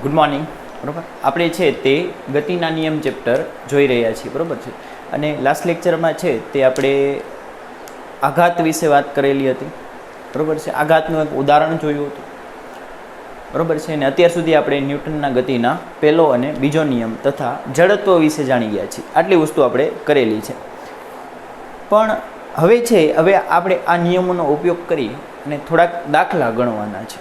Good morning. બરાબર, આપણે છે તે ગતિના નિયમ ચેપ્ટર જોઈ રહ્યા છીએ. બરાબર છે. અને લાસ્ટ લેક્ચરમાં છે તે આપણે આઘાત વિશે વાત કરેલી હતી. બરાબર છે. આઘાતનું એક ઉદાહરણ જોયું હતું. બરાબર છે. અને અત્યાર સુધી આપણે ન્યૂટનના ગતિના પહેલો અને બીજો નિયમ તથા જડત્વ વિશે જાણી ગયા છીએ. આટલી વસ્તુ આપણે કરેલી છે. પણ હવે આપણે આ નિયમોનો ઉપયોગ કરી અને થોડાક દાખલા ગણવાના છે.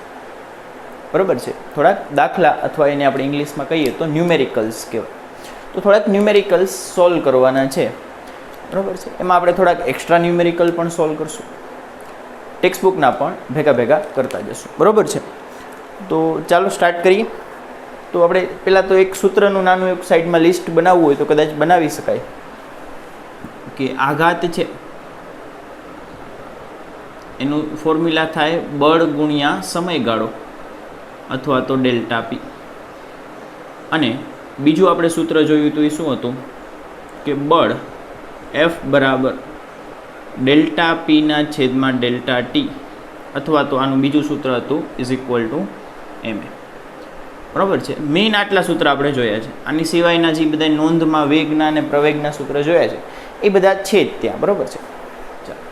બરાબર છે. થોડાક દાખલા અથવા એને આપણે ઇંગ્લિશમાં કહીએ તો ન્યુમેરિકલ્સ કહેવાય. તો થોડાક ન્યુમેરિકલ્સ સોલ્વ કરવાના છે. બરાબર છે. એમાં આપણે થોડાક એક્સ્ટ્રા ન્યુમેરિકલ પણ સોલ્વ કરશું, ટેક્સ્ટબુકના પણ ભેગા કરતા જશું. બરાબર છે. તો ચાલો સ્ટાર્ટ કરીએ. તો આપણે પહેલાં તો એક સૂત્રનું નાનું એક સાઈડમાં લિસ્ટ બનાવવું હોય તો કદાચ બનાવી શકાય કે આઘાત છે એનું ફોર્મ્યુલા થાય બળ ગુણ્યા સમયગાળો અથવા તો ડેલ્ટા પી. અને બીજું આપણે સૂત્ર જોયું હતું એ શું હતું કે બળ એફ બરાબર ડેલ્ટા પીના છેદમાં ડેલ્ટા ટી, અથવા તો આનું બીજું સૂત્ર હતું ઇઝ ઇક્વલ ટુ એમ એ. બરાબર છે. મેઇન આટલા સૂત્ર આપણે જોયા છે. આની સિવાયના જે બધા નોંધમાં વેગના અને પ્રવેગના સૂત્ર જોયા છે એ બધા છે જ ત્યાં. બરાબર છે. ચાલો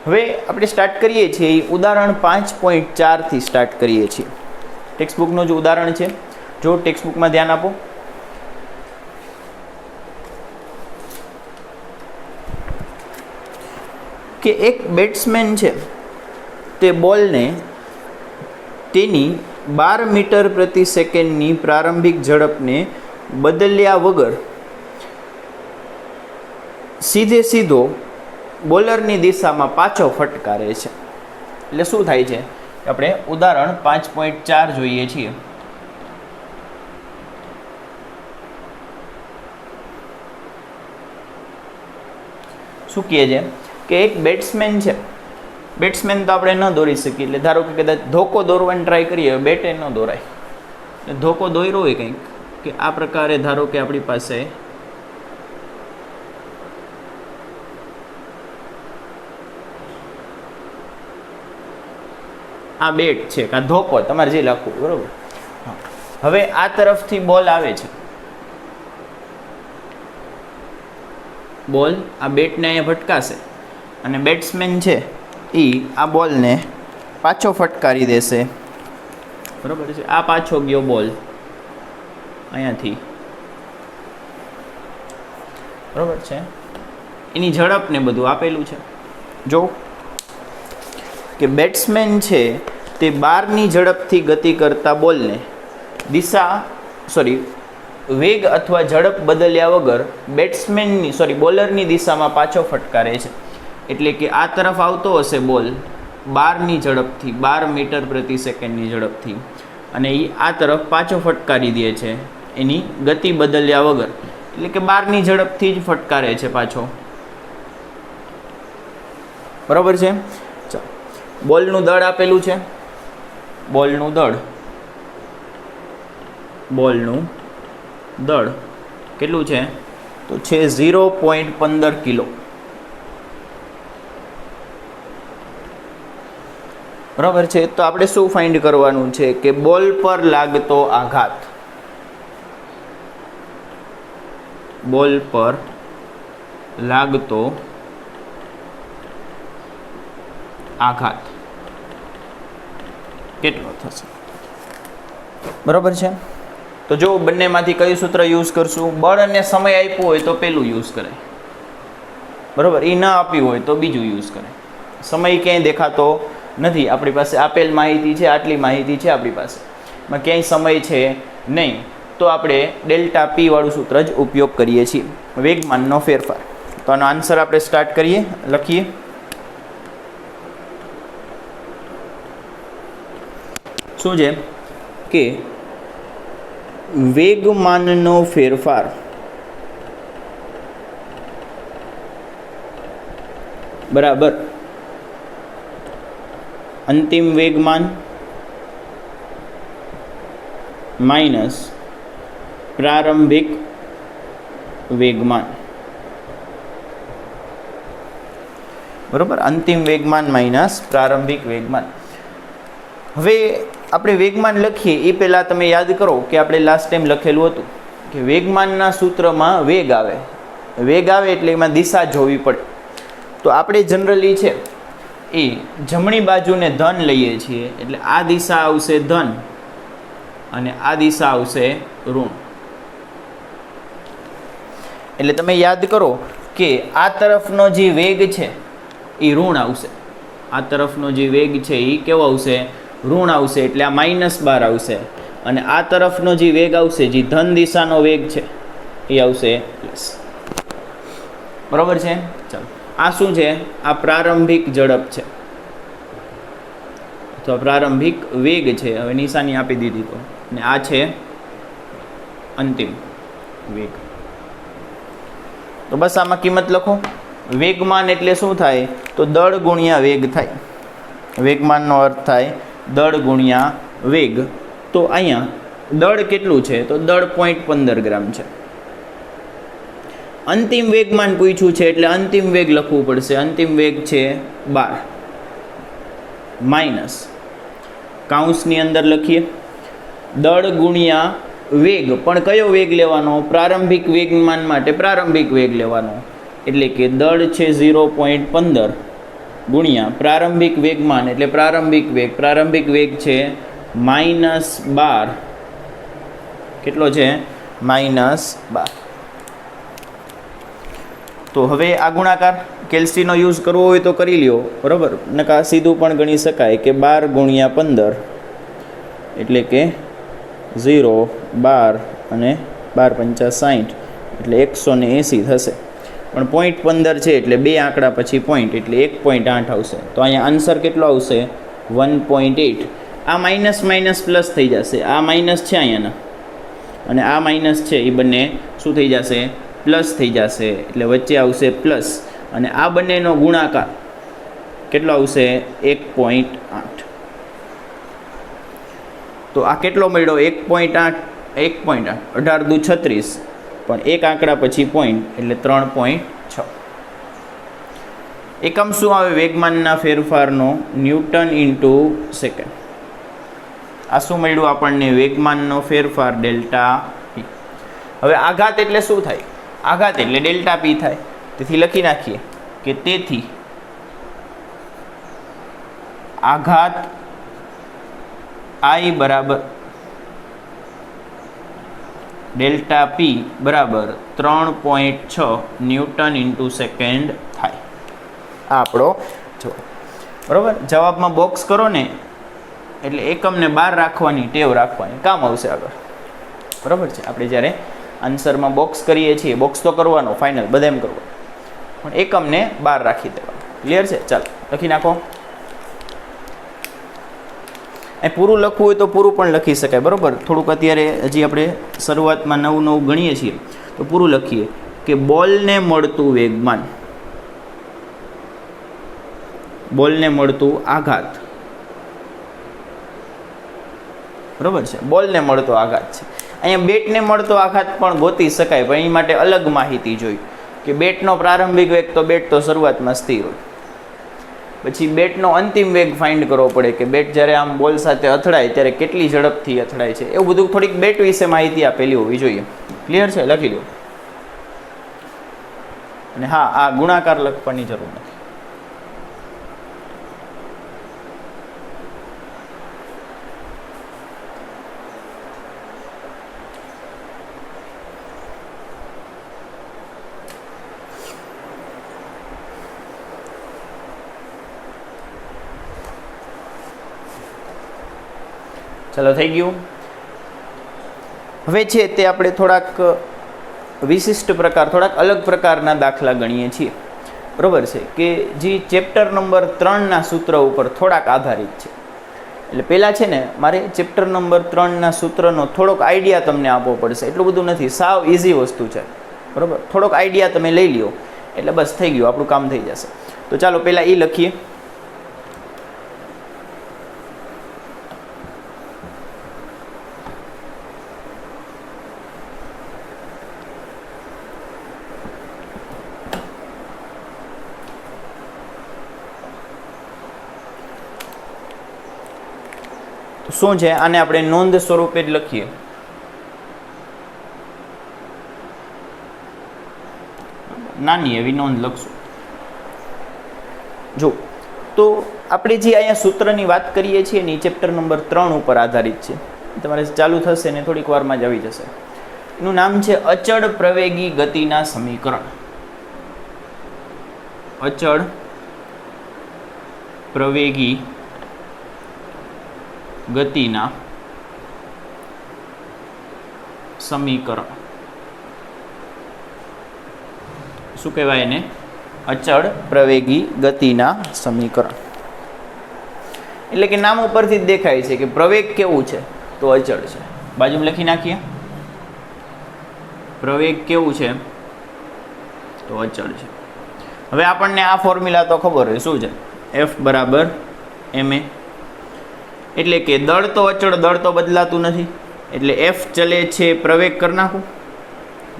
હવે આપણે સ્ટાર્ટ કરીએ છીએ ઉદાહરણ 5.4 સ્ટાર્ટ કરીએ છીએ. ટેક્સ્ટબુકનું જે ઉદાહરણ છે, જો ટેક્સ્ટબુકમાં ધ્યાન આપો. કે એક બેટ્સમેન છે તે બોલને તેની 12 મીટર પ્રતિ સેકન્ડની પ્રારંભિક ઝડપને બદલ્યા વગર સીધો બોલરની દિશામાં પાછો ફટકારે છે. એટલે શું થાય છે? આપણે ઉદાહરણ 5.4 જોઈએ છીએ. શું કહે છે કે એક બેટ્સમેન છે. બેટ્સમેન તો આપણે ન દોરી શકીએ. એટલે ધારો કે કદાચ ધોકો દોરવાની ટ્રાય કરીએ, બેટે ન દોરાય. ધોકો દોર્યો હોય કંઈક કે આ પ્રકારે, ધારો કે આપણી પાસે આ બેટ છે કાં ધોકો, તમારે જે લખવું. બરાબર. હવે આ તરફથી બોલ આવે છે. બોલ આ બેટને અહીંયા ફટકાશે અને બેટ્સમેન છે એ આ બોલને પાછો ફટકારી દેશે. બરાબર છે. આ પાછો ગયો બોલ અહીંયાથી. બરાબર છે. એની ઝડપ ને બધું આપેલું છે. જો કે બેટ્સમેન છે તે 12ની ઝડપથી ગતિ કરતા બોલને વેગ અથવા ઝડપ બદલ્યા વગર બોલરની દિશામાં પાછો ફટકારે છે. એટલે કે આ તરફ આવતો હશે બોલ 12ની ઝડપથી, 12 મીટર પ્રતિ સેકન્ડની ઝડપથી, અને એ આ તરફ પાછો ફટકારી દે છે એની ગતિ બદલ્યા વગર. એટલે કે 12ની ઝડપથી જ ફટકારે છે પાછો. બરાબર છે. બોલનું દળ આપેલું છે. બોલનું દળ કેટલું છે? તો છે 0.15 કિલો. બરાબર છે. તો આપણે શું ફાઇન્ડ કરવાનું છે કે બોલ પર લાગતો આઘાત. બોલ પર લાગતો આઘાત કેટલો થશે? બરાબર છે. તો જો બંનેમાંથી કયું સૂત્ર યુઝ કરશું? બળ અને સમય આપ્યું હોય તો પેલું યુઝ કરાય. બરાબર. એ ના આપ્યું હોય તો બીજું યુઝ કરાય. સમય ક્યાંય દેખાતો નથી. આપણી પાસે આપેલ માહિતી છે, આટલી માહિતી છે આપણી પાસે, એમાં ક્યાંય સમય છે નહીં. તો આપણે ડેલ્ટા પી વાળું સૂત્ર જ ઉપયોગ કરીએ છીએ, વેગમાનનો ફેરફાર. તો આનો આન્સર આપણે સ્ટાર્ટ કરીએ, લખીએ. શું છે કે વેગમાનનો ફેરફાર બરાબર અંતિમ વેગમાન માઇનસ પ્રારંભિક વેગમાન. બરાબર. અંતિમ વેગમાન માઇનસ પ્રારંભિક વેગમાન. હવે આપણે વેગમાન લખીએ એ પહેલાં તમે યાદ કરો કે આપણે લાસ્ટ ટાઈમ લખેલું હતું કે વેગમાનના સૂત્રમાં વેગ આવે એટલે એમાં દિશા જોવી પડે. તો આપણે જનરલી છે એ જમણી બાજુને ધન લઈએ છીએ, એટલે આ દિશા આવશે ધન અને આ દિશા આવશે ઋણ. એટલે તમે યાદ કરો કે આ તરફનો જે વેગ છે એ ઋણ આવશે, આ તરફનો જે વેગ છે એ કેવો આવશે? ઋણ આવશે. એટલે આ -12 આવશે. અને આ તરફનો જે વેગ આવશે, જે ધન દિશાનો વેગ છે એ આવશે પ્લસ. બરાબર છે? ચાલો, આ શું છે? આ પ્રારંભિક ઝડપ છે અથવા પ્રારંભિક વેગ છે. હવે નિશાની આપી દીધી તો, અને આ છે અંતિમ વેગ. તો બસ આમાં કિંમત લખો. વેગમાન એટલે શું થાય? તો દળ ગુણ્યા વેગ થાય. વેગમાનનો અર્થ થાય દળ ગુણ્યા વેગ. તો અહીંયા દળ કેટલું છે? તો દળ 0.15 ગ્રામ છે. અંતિમ વેગમાન પૂછ્યું છે એટલે અંતિમ વેગ લખવું પડશે. અંતિમ વેગ છે 12 માઇનસ કાઉન્સની અંદર લખીએ દળ ગુણ્યા વેગ. પણ કયો વેગ લેવાનો? પ્રારંભિક વેગમાન માટે પ્રારંભિક વેગ લેવાનો. એટલે કે દળ છે 0.15 ગુણ્યા પ્રારંભિક વેગમાન એટલે પ્રારંભિક વેગ. પ્રારંભિક વેગ છે -12. કેટલો છે? -12. તો હવે આ ગુણાકાર કેલ્સીનો યુઝ કરવો હોય તો કરી લ્યો, બરાબર. નકા સીધું પણ ગણી શકાય કે 12 ગુણ્યા 15 એટલે કે 0, 12 અને 12 × 60 એટલે 180 થશે. પણ 0.15 છે એટલે બે આંકડા પછી પોઈન્ટ એટલે 1.8 આવશે. તો અહીંયા આન્સર કેટલો આવશે? 1.8. આ માઇનસ માઇનસ પ્લસ થઈ જશે. આ માઇનસ છે અહીંયાના અને આ માઇનસ છે એ બંને શું થઈ જશે? પ્લસ થઈ જશે. એટલે વચ્ચે આવશે પ્લસ અને આ બંનેનો ગુણાકાર કેટલો આવશે? 1.8. તો આ કેટલો મળ્યો? 1.8. 1.8 18 દુ 36, પણ એક આંકડા પછી પોઈન્ટ એટલે 3.6. એકમ શું આવે વેગમાનના ફેરફારનો? Newton into second. આ શું મળ્યું આપણને? વેગમાનનો ફેરફાર ડેલ્ટા પી. હવે આઘાત એટલે શું થાય? આઘાત એટલે ડેલ્ટા પી થાય. તેથી લખી નાખીએ કે તેથી આઘાત I બરાબર ડેલ્ટા પી બરાબર 3.6 ન્યૂટન ઇન્ટુ સેકન્ડ થાય. આ આપણો જવાબ. બરાબર. જવાબમાં બોક્સ કરો ને એટલે એકમને 12 રાખવાની ટેવ રાખવાની, કામ આવશે આગળ. બરાબર છે? આપણે જ્યારે આન્સરમાં બોક્સ કરીએ છીએ, બોક્સ તો કરવાનો ફાઇનલ બધા એમ કરવું, પણ એકમને 12 રાખી દેવાનું. ક્લિયર છે? ચાલો લખી નાખો. અહીં પૂરું લખવું હોય તો પૂરું પણ લખી શકાય. બરાબર. થોડુંક અત્યારે હજી આપણે શરૂઆતમાં નવું ગણીએ છીએ તો પૂરું લખીએ કે બોલને મળતું વેગમાન, બોલને મળતું આઘાત. બરાબર છે? બોલને મળતો આઘાત છે. અહીંયા બેટને મળતો આઘાત પણ ગોતી શકાય, પણ એ માટે અલગ માહિતી જોઈ કે બેટનો પ્રારંભિક વેગ તો બેટ તો શરૂઆતમાં સ્થિર હોય, પછી બેટનો અંતિમ વેગ ફાઇન્ડ કરવો પડે કે બેટ જ્યારે આમ બોલ સાથે અથડાય ત્યારે કેટલી ઝડપથી અથડાય છે. એવું બધું થોડીક બેટ વિશે માહિતી આપેલી હોવી જોઈએ. ક્લિયર છે? લખી લો. અને હા, આ ગુણાકાર લખવાની જરૂર નથી. ચલો થઈ ગયું. હવે છે તે આપણે થોડાક વિશિષ્ટ પ્રકાર, થોડાક અલગ પ્રકારના દાખલા ગણીએ છીએ. બરાબર છે? કે જે ચેપ્ટર નંબર 3ના સૂત્ર ઉપર થોડાક આધારિત છે. એટલે પહેલાં છે ને મારે ચેપ્ટર નંબર 3ના સૂત્રનો થોડોક આઈડિયા તમને આપવો પડશે. એટલું બધું નથી, સાવ ઇઝી વસ્તુ છે. બરાબર? થોડોક આઈડિયા તમે લઈ લ્યો એટલે બસ થઈ ગયું, આપણું કામ થઈ જશે. તો ચાલો પહેલાં એ લખીએ. શું છે, આને આપણે નોંધ સ્વરૂપે જ લખીએ. નાની એવી નોંધ લખશું. જો તો આપણે જે અહીંયા સૂત્રની વાત કરીએ છીએ ને ચેપ્ટર નંબર 3 ઉપર આધારિત છે. તમારે ચાલુ થશે ને થોડીક વારમાં જ આવી જશે. એનું નામ છે અચળ પ્રવેગી ગતિના સમીકરણ. અચળ પ્રવેગી ગતિના સમીકરણ. શું કહેવાય એને? અચળ પ્રવેગી ગતિના સમીકરણ. એટલે કે નામ ઉપરથી જ દેખાય છે કે પ્રવેગ કેવું છે, તો અચળ છે. બાજુમાં લખી નાખીએ. પ્રવેગ કેવું છે, તો અચળ છે. હવે આપણને આ ફોર્મ્યુલા તો ખબર હોય શું છે, F બરાબર ma. એટલે કે દળ તો અચળ, દળ તો બદલાતું નથી, એટલે F ચલે છે પ્રવેગ કરી નાખું.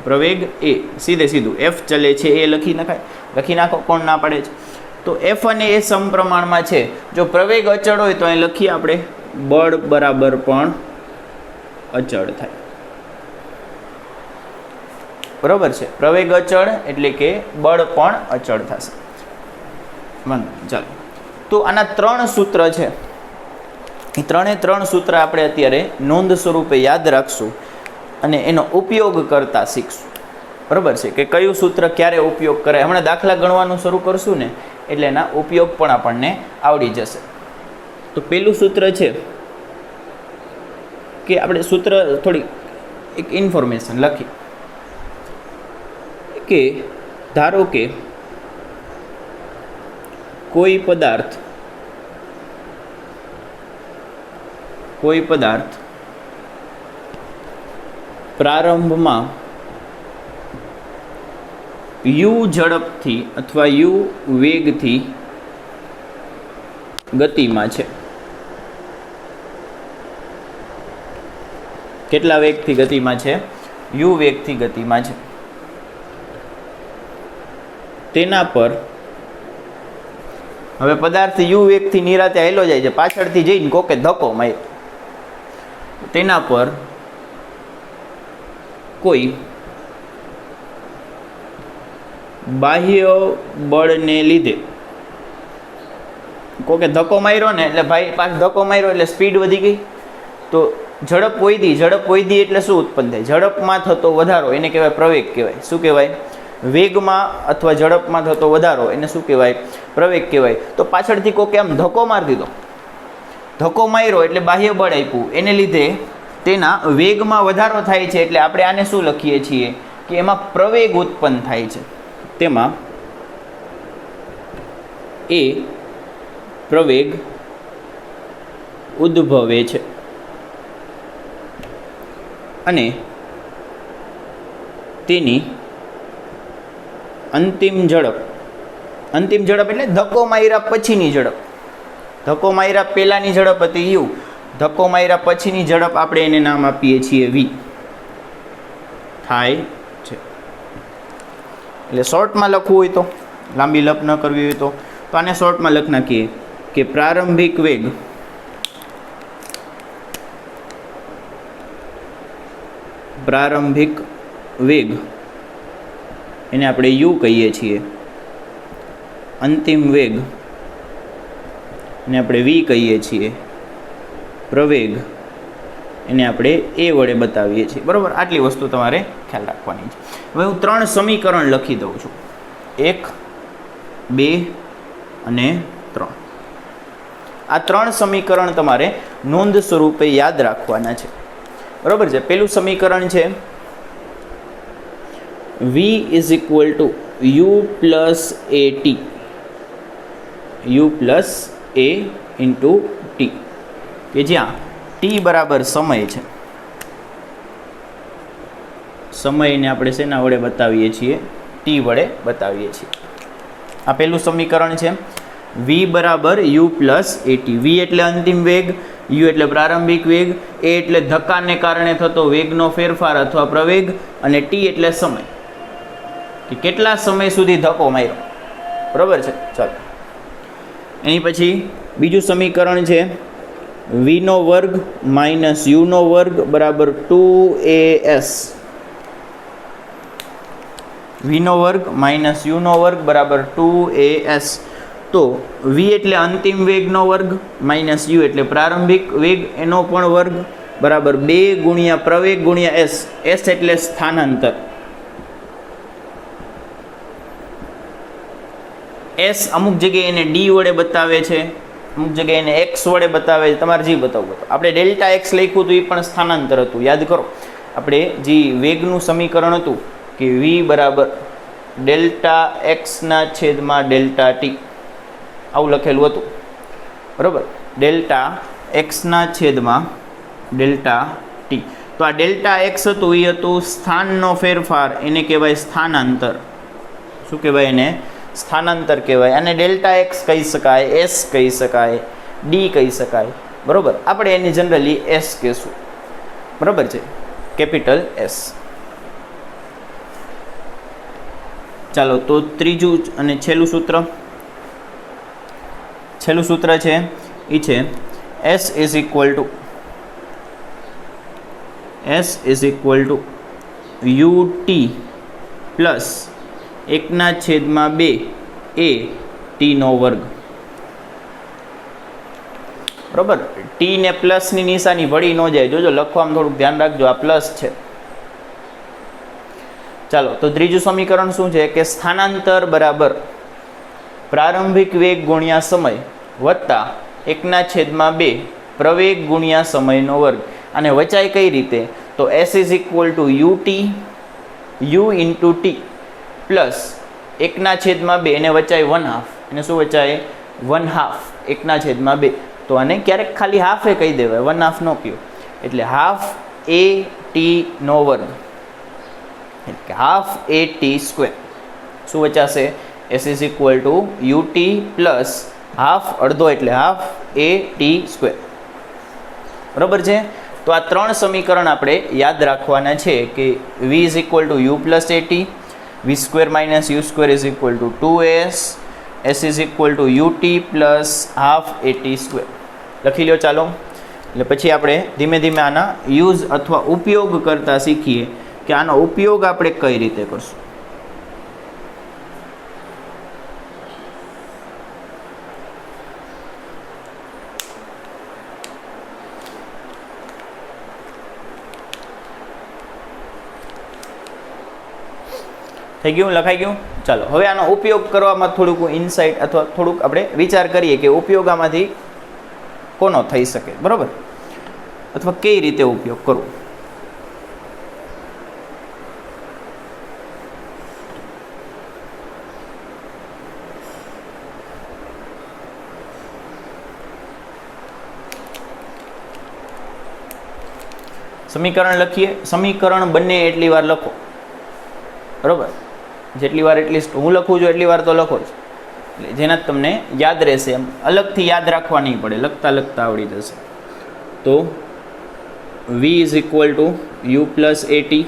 પ્રવેગ એ સીધે સીધું F ચલે છે એ લખી નાખો. કોણ ના પાડે છે? તો F અને એ સમપ્રમાણમાં છે. જો પ્રવેગ અચળ હોય તો અહીં લખીએ આપણે બળ બરાબર પણ અચળ થાય. બરાબર છે? પ્રવેગ અચળ એટલે કે બળ પણ અચળ થશે. ચાલો, તો આના 3 સૂત્ર છે. એ 3 સૂત્ર આપણે અત્યારે નોંધ સ્વરૂપે યાદ રાખશું અને એનો ઉપયોગ કરતા શીખશું. બરાબર છે? કે કયું સૂત્ર ક્યારે ઉપયોગ કરાય. હમણાં દાખલા ગણવાનું શરૂ કરશું ને એટલે એના ઉપયોગ પણ આપણને આવડી જશે. તો પહેલું સૂત્ર છે કે આપણે સૂત્ર થોડી એક ઇન્ફોર્મેશન લખી કે ધારો કે કોઈ પદાર્થ પ્રારંભમાં u ઝડપથી અથવા u વેગથી ગતિમાં છે. કેટલા વેગથી ગતિમાં છે? u વેગથી ગતિમાં છે. તેના પર હવે પદાર્થ u વેગથી નિરાતે હાલ્યો જાય છે, પાછળથી જઈને કોકે ધક્કો માર્યો. તેના પર કોઈ બાહ્ય બળને લીધે કોકે ધક્કો માર્યો ને, એટલે ભાઈ પાછો ધક્કો માર્યો એટલે સ્પીડ વધી ગઈ, તો ઝડપ વધી એટલે શું ઉત્પન્ન થાય? ઝડપમાં થતો વધારો એને કહેવાય પ્રવેગ કહેવાય. શું કહેવાય? વેગમાં અથવા ઝડપમાં થતો વધારો એને શું કહેવાય? પ્રવેગ કહેવાય. તો પાછળથી કોકે આમ ધક્કો મારી દીધો, ધક્કો માર્યો એટલે બાહ્ય બળ આપ્યું, એને લીધે તેના વેગમાં વધારો થાય છે. એટલે આપણે આને શું લખીએ છીએ કે એમાં પ્રવેગ ઉત્પન્ન થાય છે. તેમાં એ પ્રવેગ ઉદ્ભવે છે અને તેની અંતિમ ઝડપ એટલે ધક્કો માર્યા પછીની ઝડપ. ધક્કો માર્યા પહેલાંની ઝડપ હતી u, ધક્કો માર્યા પછીની ઝડપ આપણે એને નામ આપીએ છીએ v થાય છે. એટલે શોર્ટમાં લખવું હોય તો, લાંબી લપ ન કરવી હોય તો આને શોર્ટમાં લખી નાખીએ કે પ્રારંભિક વેગ એને આપણે u કહીએ છીએ. અંતિમ વેગ એને આપણે v કહીએ છીએ. પ્રવેગ એને આપણે a વડે બતાવીએ છીએ. બરાબર? આટલી વસ્તુ તમારે ખ્યાલ રાખવાની છે. હવે હું 3 સમીકરણ લખી દઉં છું, 1, 2 અને 3. આ 3 સમીકરણ તમારે નોંધ સ્વરૂપે યાદ રાખવાના છે. બરાબર છે? પહેલું સમીકરણ છે v = u + at, u + a × t, કે જ્યાં t બરાબર સમય છે. સમયને આપણે શેના વડે બતાવીએ છીએ? t વડે બતાવીએ છીએ. આ પહેલું સમીકરણ છે. v બરાબર u + at. v એટલે અંતિમ વેગ, u એટલે પ્રારંભિક વેગ, a એટલે ધક્કાને કારણે થતો વેગનો ફેરફાર અથવા પ્રવેગ, અને t એટલે સમય, કે કેટલા સમય સુધી ધક્કો માર્યો. બરાબર છે? ચાલો, એની પછી બીજું સમીકરણ છે વીનો વર્ગ માઇનસ યુનો વર્ગ બરાબર 2as. વીનો વર્ગ માઇનસ યુનો વર્ગ બરાબર 2as. તો વી એટલે અંતિમ વેગનો વર્ગ માઇનસ યુ એટલે પ્રારંભિક વેગ એનો પણ વર્ગ બરાબર 2 ગુણ્યા પ્રવેગ ગુણ્યા એસ. એસ એટલે સ્થાનાંતર. એસ અમુક જગ્યાએ એને ડી વડે બતાવે છે, અમુક જગ્યાએ એને એક્સ વડે બતાવે છે, તમારે જે બતાવવું હતું. આપણે ડેલ્ટા એક્સ લખ્યું હતું એ પણ સ્થાનાંતર હતું. યાદ કરો આપણે જે વેગનું સમીકરણ હતું કે વી બરાબર ડેલ્ટા એક્સના છેદમાં ડેલ્ટા ટી, આવું લખેલું હતું. બરાબર, ડેલ્ટા એક્સના છેદમાં ડેલ્ટા ટી. તો આ ડેલ્ટા એક્સ હતું એ હતું સ્થાનનો ફેરફાર, એને કહેવાય સ્થાનાંતર. શું કહેવાય એને? સ્થાનાંતર કહેવાય. અને ડેલ્ટા એક્સ કહી શકાય, એસ કહી શકાય, ડી કહી શકાય. બરાબર, આપણે એની જનરલી એસ કહેશું. બરાબર છે, કેપિટલ એસ. ચાલો તો ત્રીજું અને છેલ્લું સૂત્ર છે એ છે S is equal to UT plus 1/2 એ ટીનો વર્ગ. બરાબર, ટી ને પ્લસની નિશાની વળી ન જાય, જોજો લખવામાં થોડુંક ધ્યાન રાખજો, આ પ્લસ છે. ચાલો તો ત્રીજું સમીકરણ શું છે કે સ્થાનાંતર બરાબર પ્રારંભિક વેગ ગુણ્યા સમય વત્તા 1/2 પ્રવેગ ગુણ્યા સમયનો વર્ગ. અને વચાય કઈ રીતે? તો S is equal to UT U into T plus 1/2 એને વચાય 1/2. એને શું વચાય? 1/2. 1/2. તો આને ક્યારેક ખાલી હાફે કહી દેવાય, 1/2 નો કહ્યું. એટલે હાફ એ ટી નો વર્ગ, એટલે હાફ એ ટી સ્ક્વેર. શું વચાશે? S is equal to UT plus half અડધો એટલે હાફ એ ટી સ્ક્વેર. બરાબર છે. તો આ ત્રણ સમીકરણ આપણે યાદ રાખવાના છે કે V is equal to U plus AT, V square minus U square is equal to 2s, S is equal to UT plus half A T square. લખી લો ચાલો. એટલે પછી આપણે ધીમે ધીમે આના યુઝ અથવા ઉપયોગ કરતા શીખીએ કે આનો ઉપયોગ આપણે કઈ રીતે કરશું. થઈ ગયું? લખાઈ ગયું? ચાલો હવે આનો ઉપયોગ કરવામાં થોડુંક ઇનસાઇટ અથવા થોડુંક આપણે વિચાર કરીએ કે ઉપયોગ આમાંથી કોનો થઈ શકે. બરાબર, અથવા કઈ રીતે ઉપયોગ કરવો. સમીકરણ લખીએ. સમીકરણ બંને એટલી વાર લખો. બરાબર, જેટલી વાર એટલીસ્ટ હું લખું છું એટલી વાર તો લખો જ, એટલે જેના તમને યાદ રહેશે. એમ અલગથી યાદ રાખવા નહીં પડે, લખતા લખતા આવડી જશે. તો V is equal to U plus AT,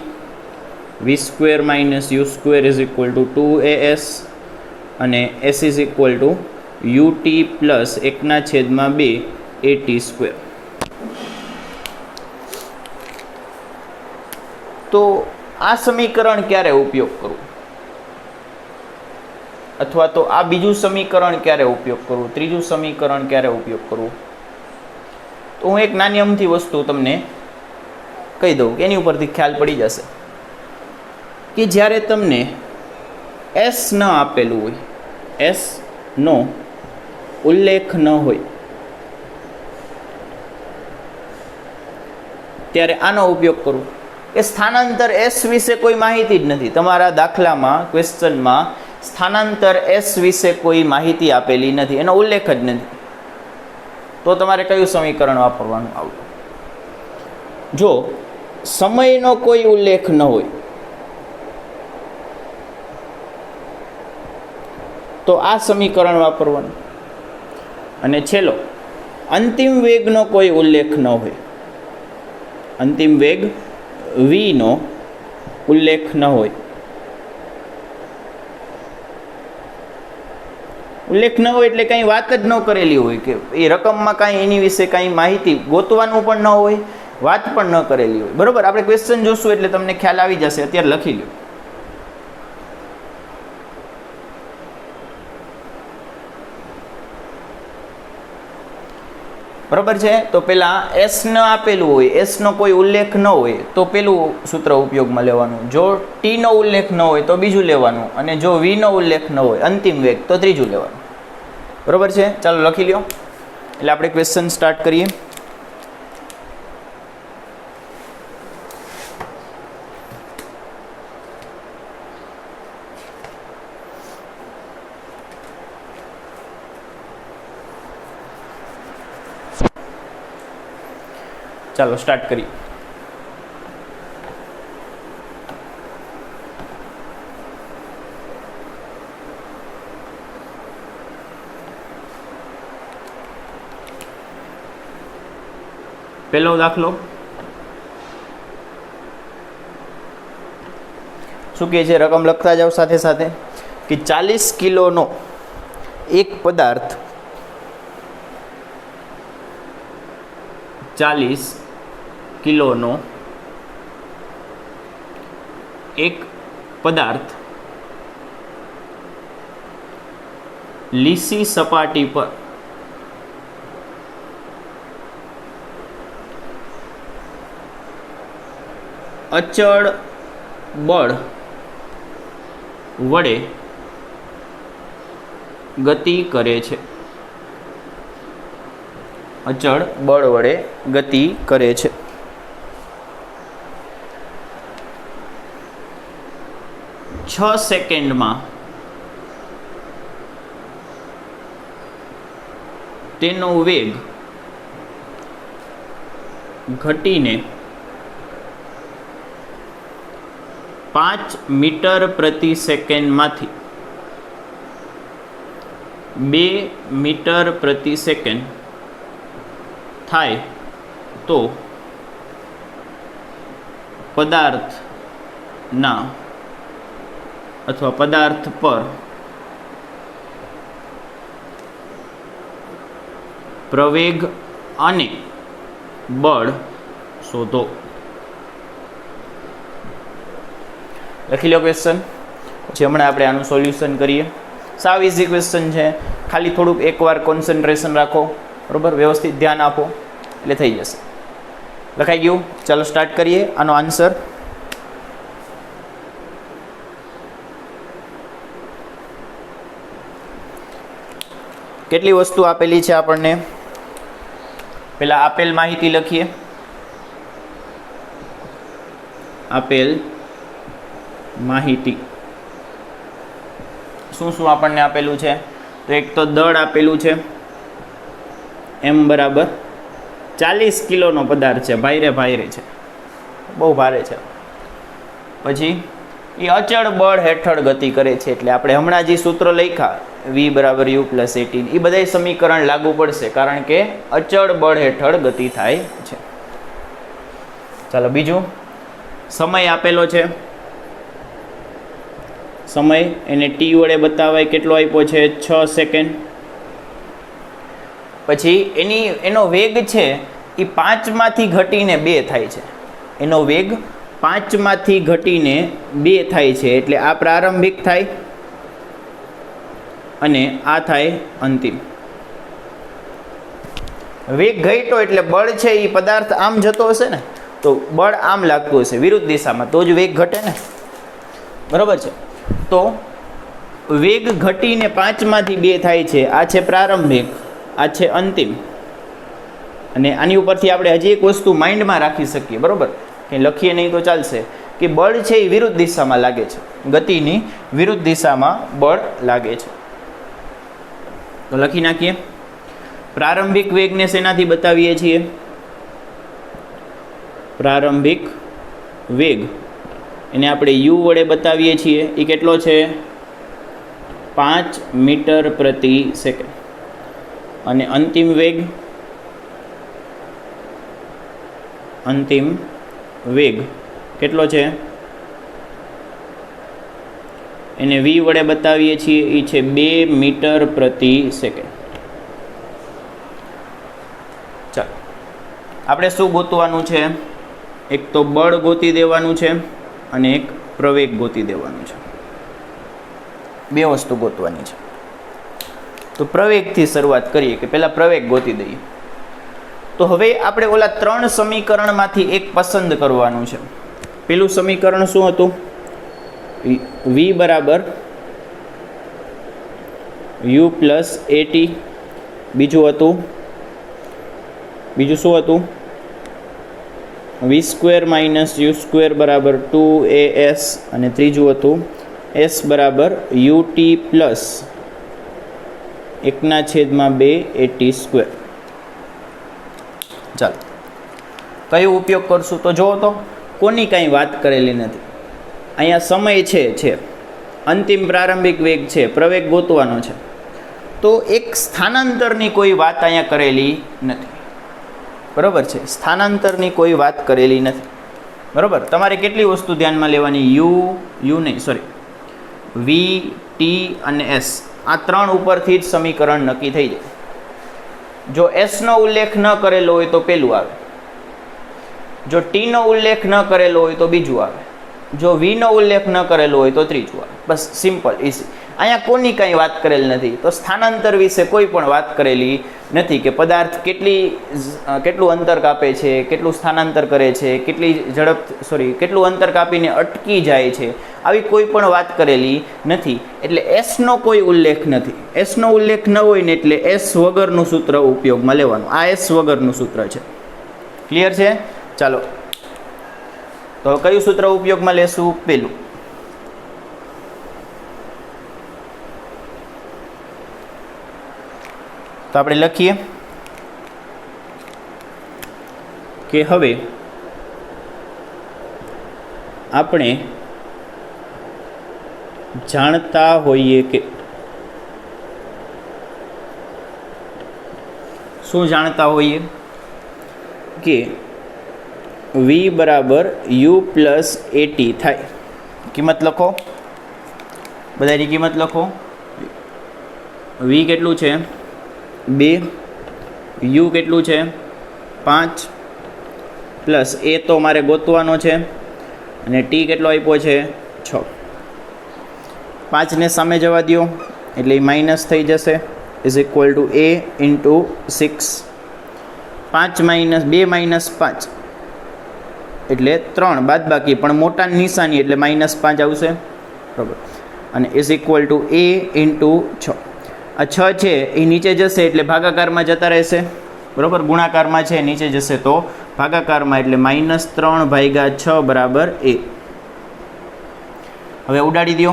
V square minus U square is equal to 2as અને S is equal to UT plus 1/2 AT square. તો આ સમીકરણ ક્યારે ઉપયોગ કરવું, અથવા તો આ બીજું સમીકરણ ક્યારે ઉપયોગ કરવું, ત્રીજું સમીકરણ ક્યારે ઉપયોગ કરવું? તો હું એક નાની અમથી વસ્તુ તમને કહી દઉં કે એની ઉપરથી ખ્યાલ પડી જશે કે જ્યારે તમને S ન આપેલું હોય, S નો ઉલ્લેખ ન હોય, ત્યારે આનો ઉપયોગ કરવો. એ સ્થાનાંતર S વિશે કોઈ માહિતી જ નથી. તમારા દાખલામાં ક્વેશ્ચનમાં સ્થાનાંતર S વિશે કોઈ માહિતી આપેલી નથી, એનો ઉલ્લેખ જ નથી. તો તમારે કયું સમીકરણ વાપરવાનું આવડે? જો સમયનો કોઈ ઉલ્લેખ ન હોય તો આ સમીકરણ વાપરવાનું. અને છેલ્લો, અંતિમ વેગનો કોઈ ઉલ્લેખ ન હોય, અંતિમ વેગ V નો ઉલ્લેખ ન હોય ઉલ્લેખ ન હોય એટલે કંઈ વાત જ ન કરેલી હોય, કે એ રકમમાં કાંઈ એની વિશે કાંઈ માહિતી ગોતવાનું પણ ન હોય, વાત પણ ન કરેલી હોય. બરોબર, આપણે ક્વેશ્ચન જોશું એટલે તમને ખ્યાલ આવી જશે. અત્યારે લખી લો. બરોબર છે. તો પેલા એસ ન આપેલું હોય, એસ નો કોઈ ઉલ્લેખ ન હોય તો પેલું સૂત્ર ઉપયોગમાં લેવાનું. જો ટી નો ઉલ્લેખ ન હોય તો બીજું લેવાનું, અને જો વી નો ઉલ્લેખ ન હોય અંતિમ વેગ તો ત્રીજું લેવાનું. બરોબર છે. ચાલો લખી લ્યો. એટલે આપણે ક્વેશ્ચન સ્ટાર્ટ કરીએ. ચાલો સ્ટાર્ટ કરીએ. પહેલો દાખલો શું કહે છે? રકમ લખતા જાઓ સાથે સાથે, કે 40 કિલોનો એક પદાર્થ 40 કિલોનો એક પદાર્થ લીસી સપાટી પર અચળ બળ વડે ગતિ કરે છે. અચળ બળ વડે ગતિ કરે છે. છ સેકન્ડમાં તેનો વેગ ઘટીને 5 મીટર પ્રતિ સેકન્ડમાંથી 2 મીટર પ્રતિ સેકન્ડ થાય તો પદાર્થના અથવા પદાર્થ પર પ્રવેગ અને બળ શોધો. લખી લો ક્વેશ્ચન. પછી હમણાં આપણે આનું સોલ્યુશન કરીએ. સાવ ઇઝી ક્વેશ્ચન છે, ખાલી થોડુંક એકવાર કોન્સન્ટ્રેશન રાખો, બરોબર, વ્યવસ્થિત ધ્યાન આપો એટલે થઈ જશે. લખાઈ ગયું? ચાલો સ્ટાર્ટ કરીએ. આનો આન્સર કેટલી વસ્તુ આપેલી છે આપણને? પેલા આપેલ માહિતી લખીએ. આપેલ માહિતી શું શું આપણને આપેલું છે? તો એક તો દળ આપેલું છે, m બરાબર 40 કિલોનો પદાર્થ છે, ભારે છે, બહુ ભારે છે. પછી એ અચળ બળ હેઠળ ગતિ કરે છે, એટલે આપણે હમણાં જે સૂત્ર લખ્યા v બરાબર u પ્લસ 18, એ બધા સમીકરણ લાગુ પડશે, કારણ કે અચળ બળ હેઠળ ગતિ થાય છે. ચાલો બીજું, સમય આપેલો છે. સમય એને t વડે બતાવાય, કેટલો આપ્યો છે? 6 સેકન્ડ. પછી એનો વેગ છે એ 5 માંથી ઘટીને 2 થાય છે. એનો વેગ 5 માંથી ઘટીને 2 થાય છે, એટલે આ પ્રારંભિક થાય અને આ થાય અંતિમ. વેગ ઘટ્યો એટલે બળ છે એ પદાર્થ આમ જતો હશે ને, તો બળ આમ લાગતું હશે વિરુદ્ધ દિશામાં, તો જ વેગ ઘટે ને. બરોબર છે. તો વેગ ઘટીને 5 માંથી 2 થાય છે. આ છે પ્રારંભિક, આ છે અંતિમ. અને આની ઉપરથી આપણે હજી એક વસ્તુ માઇન્ડમાં રાખી શકીએ, બરોબર, કે લખીએ નહીં તો ચાલશે, કે બળ છે એ વિરુદ્ધ દિશામાં લાગે છે, ગતિની વિરુદ્ધ દિશામાં બળ લાગે છે. તો લખી નાખીએ. પ્રારંભિક વેગને શેનાથી બતાવીએ છીએ? પ્રારંભિક વેગ એને આપણે u વડે બતાવીએ છીએ. એ કેટલો છે? 5 મીટર પ્રતિ સેકન્ડ. અને અંતિમ વેગ કેટલો છે? એને વી વડે બતાવીએ છીએ, એ છે 2 મીટર પ્રતિ સેકન્ડ. ચાલો આપણે શું ગોતવાનું છે? એક તો બળ ગોતી દેવાનું છે અને એક પ્રવેગ ગોતી દેવાનું છે. બે વસ્તુ ગોતવાની છે. તો પ્રવેગથી શરૂઆત કરીએ કે પહેલાં પ્રવેગ ગોતી દઈએ. તો હવે આપણે ઓલા 3 સમીકરણમાંથી એક પસંદ કરવાનું છે. પેલું સમીકરણ શું હતું? v બરાબર u પ્લસ at. બીજું શું હતું? v square minus u square બરાબર 2as. અને ત્રીજું હતું s બરાબર ut પ્લસ 1/2 at સ્ક્વેર. ચાલો કયો ઉપયોગ કરશું? તો જુઓ તો કોની કાંઈ વાત કરેલી નથી. અહીંયા સમય છે, અંતિમ પ્રારંભિક વેગ છે, પ્રવેગ ગોતવાનો છે. તો એક સ્થાનાંતરની કોઈ વાત અહીંયા કરેલી નથી. બરાબર છે, સ્થાનાંતરની કોઈ વાત કરેલી નથી. બરાબર. તમારે કેટલી વસ્તુ ધ્યાનમાં લેવાની? v, t અને s. આ 3 ઉપરથી જ સમીકરણ નક્કી થઈ જાય. જો s નો ઉલ્લેખ ન કરેલો હોય તો પેલું આવે, જો t નો ઉલ્લેખ ન કરેલો હોય તો બીજું આવે, જો v નો ઉલ્લેખ ન કરેલો હોય તો ત્રીજું આવે. બસ સિમ્પલ ઇઝી. અહીંયા કોની કાંઈ વાત કરેલ નથી. તો સ્થાનાંતર વિશે કોઈ પણ વાત કરેલી નથી કે પદાર્થ કેટલું અંતર કાપે છે, કેટલું સ્થાનાંતર કરે છે, કેટલું અંતર કાપીને અટકી જાય છે, આવી કોઈ પણ વાત કરેલી નથી. એટલે s નો કોઈ ઉલ્લેખ નથી. s નો ઉલ્લેખ ન હોય ને એટલે s વગરનું સૂત્ર ઉપયોગમાં લેવાનું. આ s વગરનું સૂત્ર છે. ક્લિયર છે? ચાલો તો કયું સૂત્ર ઉપયોગમાં લેશું? પેલું. તો આપણે લખીએ કે હવે આપણે જાણતા હોઈએ કે શું જાણતા હોઈએ? કે v બરાબર u પ્લસ at થાય. કિંમત લખો, બધાની કિંમત લખો. v કેટલું છે? 2. u કેટલું છે? 5 પ્લસ a તો મારે ગોતવાનો છે અને t કેટલો આપ્યો છે? 6. 5 ને સામે જવા દો એટલે માઇનસ થઈ જશે. Is equal two a into 6. 2 -5 એટલે 3 બાદ બાકી, પણ મોટા નિશાની એટલે -5 આવશે. બરાબર. અને is equal two a into 6. આ 6 છે એ નીચે જશે એટલે ભાગાકારમાં જતા રહેશે. બરાબર. ગુણાકારમાં છે નીચે જશે તો ભાગાકારમાં, એટલે -3/6 બરાબર a. હવે ઉડાડી દો.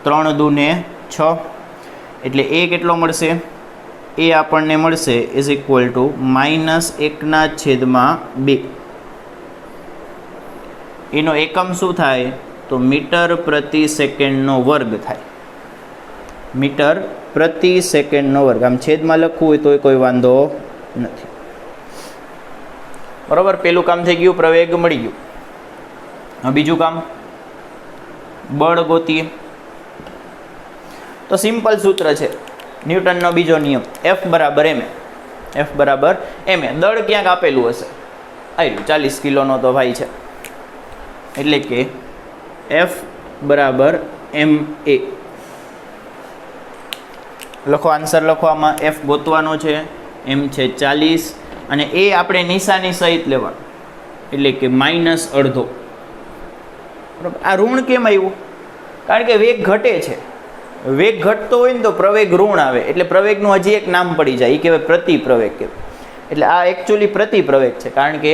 3 દુ ને 6 એટલે a કેટલો મળશે? a આપણને મળશે ઇઝ ઇક્વલ ટુ -1/2. એનો એકમ શું થાય? તો મીટર પ્રતિ સેકન્ડનો વર્ગ થાય. મીટર પ્રતિ સેકન્ડનો વર્ગ. આમ છેદમાં લખવું હોય તો કોઈ વાંધો નથી. બરાબર. પેલું કામ થઈ ગયું, પ્રવેગ મળી ગયું. હવે બીજું કામ, બળ ગોતીએ. તો સિમ્પલ સૂત્ર છે, ન્યૂટનનો બીજો નિયમ, F બરાબર ma. F બરાબર ma. દળ ક્યાંક આપેલું હશે, આવ્યું 40 કિલોનો તો ભાઈ છે, એટલે કે F બરાબર ma. લખો, આન્સર લખો. આમાં F ગોતવાનો છે, m છે 40 અને a આપણે નિશાની સહિત લેવાનું, એટલે કે -અડધો. બરાબર. આ ઋણ કેમ આવ્યું? કારણ કે વેગ ઘટે છે. વેગ ઘટતો હોય ને તો પ્રવેગ ઋણ આવે, એટલે પ્રવેગનું હજી એક નામ પડી જાય, એ કહેવાય પ્રતિપ્રવેગ કહેવાય. એટલે આ એકચ્યુઅલી પ્રતિપ્રવેગ છે, કારણ કે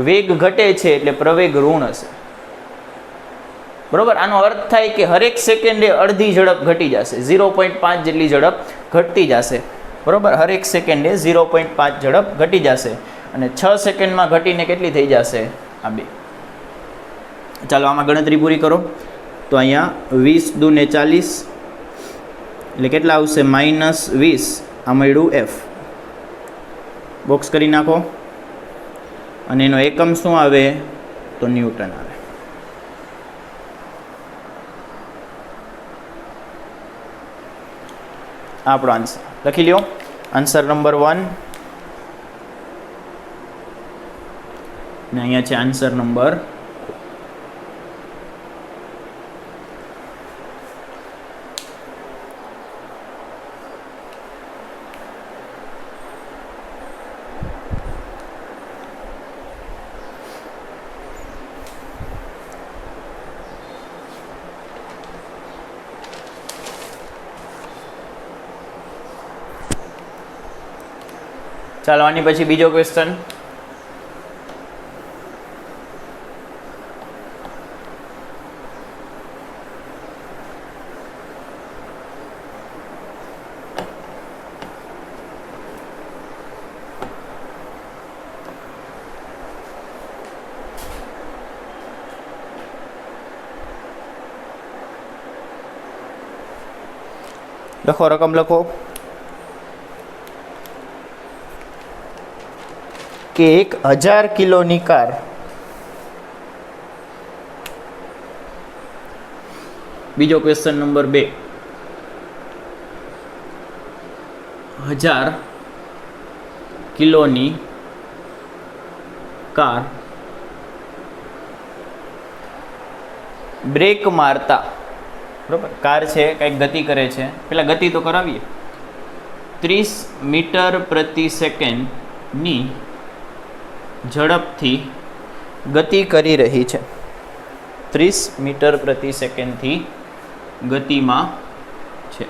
વેગ ઘટે છે એટલે પ્રવેગ ઋણ હશે. બરાબર. આનો અર્થ થાય કે હરેક સેકન્ડે અડધી ઝડપ ઘટી જશે, 0.5 જેટલી ઝડપ ઘટતી જશે. બરાબર. હરેક સેકન્ડે 0.5 ઝડપ ઘટી જશે અને 6 સેકન્ડમાં ઘટીને કેટલી થઈ જશે? આ 2. ચાલો આમાં ગણતરી પૂરી કરો. તો અહીંયા 20 દુ ને 40 એટલે કેટલા આવશે? -20. આ મળ્યું F. બોક્સ કરી નાખો અને એનો એકમ શું આવે? તો ન્યૂટન આવે. આપણો આન્સર લખી લ્યો. આન્સર નંબર 1 ને અહીંયા છે આન્સર નંબર 2. ચાલો આની પછી બીજો ક્વેશ્ચન. લખો, રકમ લખો કે 1000 કિલોની કાર બીજો ક્વેશ્ચન નંબર 2 1000 કિલોની કાર બ્રેક મારતા, બરાબર, કાર છે કંઈક ગતિ કરે છે, પેલા ગતિ તો કરાવીએ, 30 મીટર પ્રતિ સેકન્ડની ઝડપથી ગતિ કરી રહી છે. 30 મીટર પ્રતિ સેકન્ડથી ગતિમાં છે,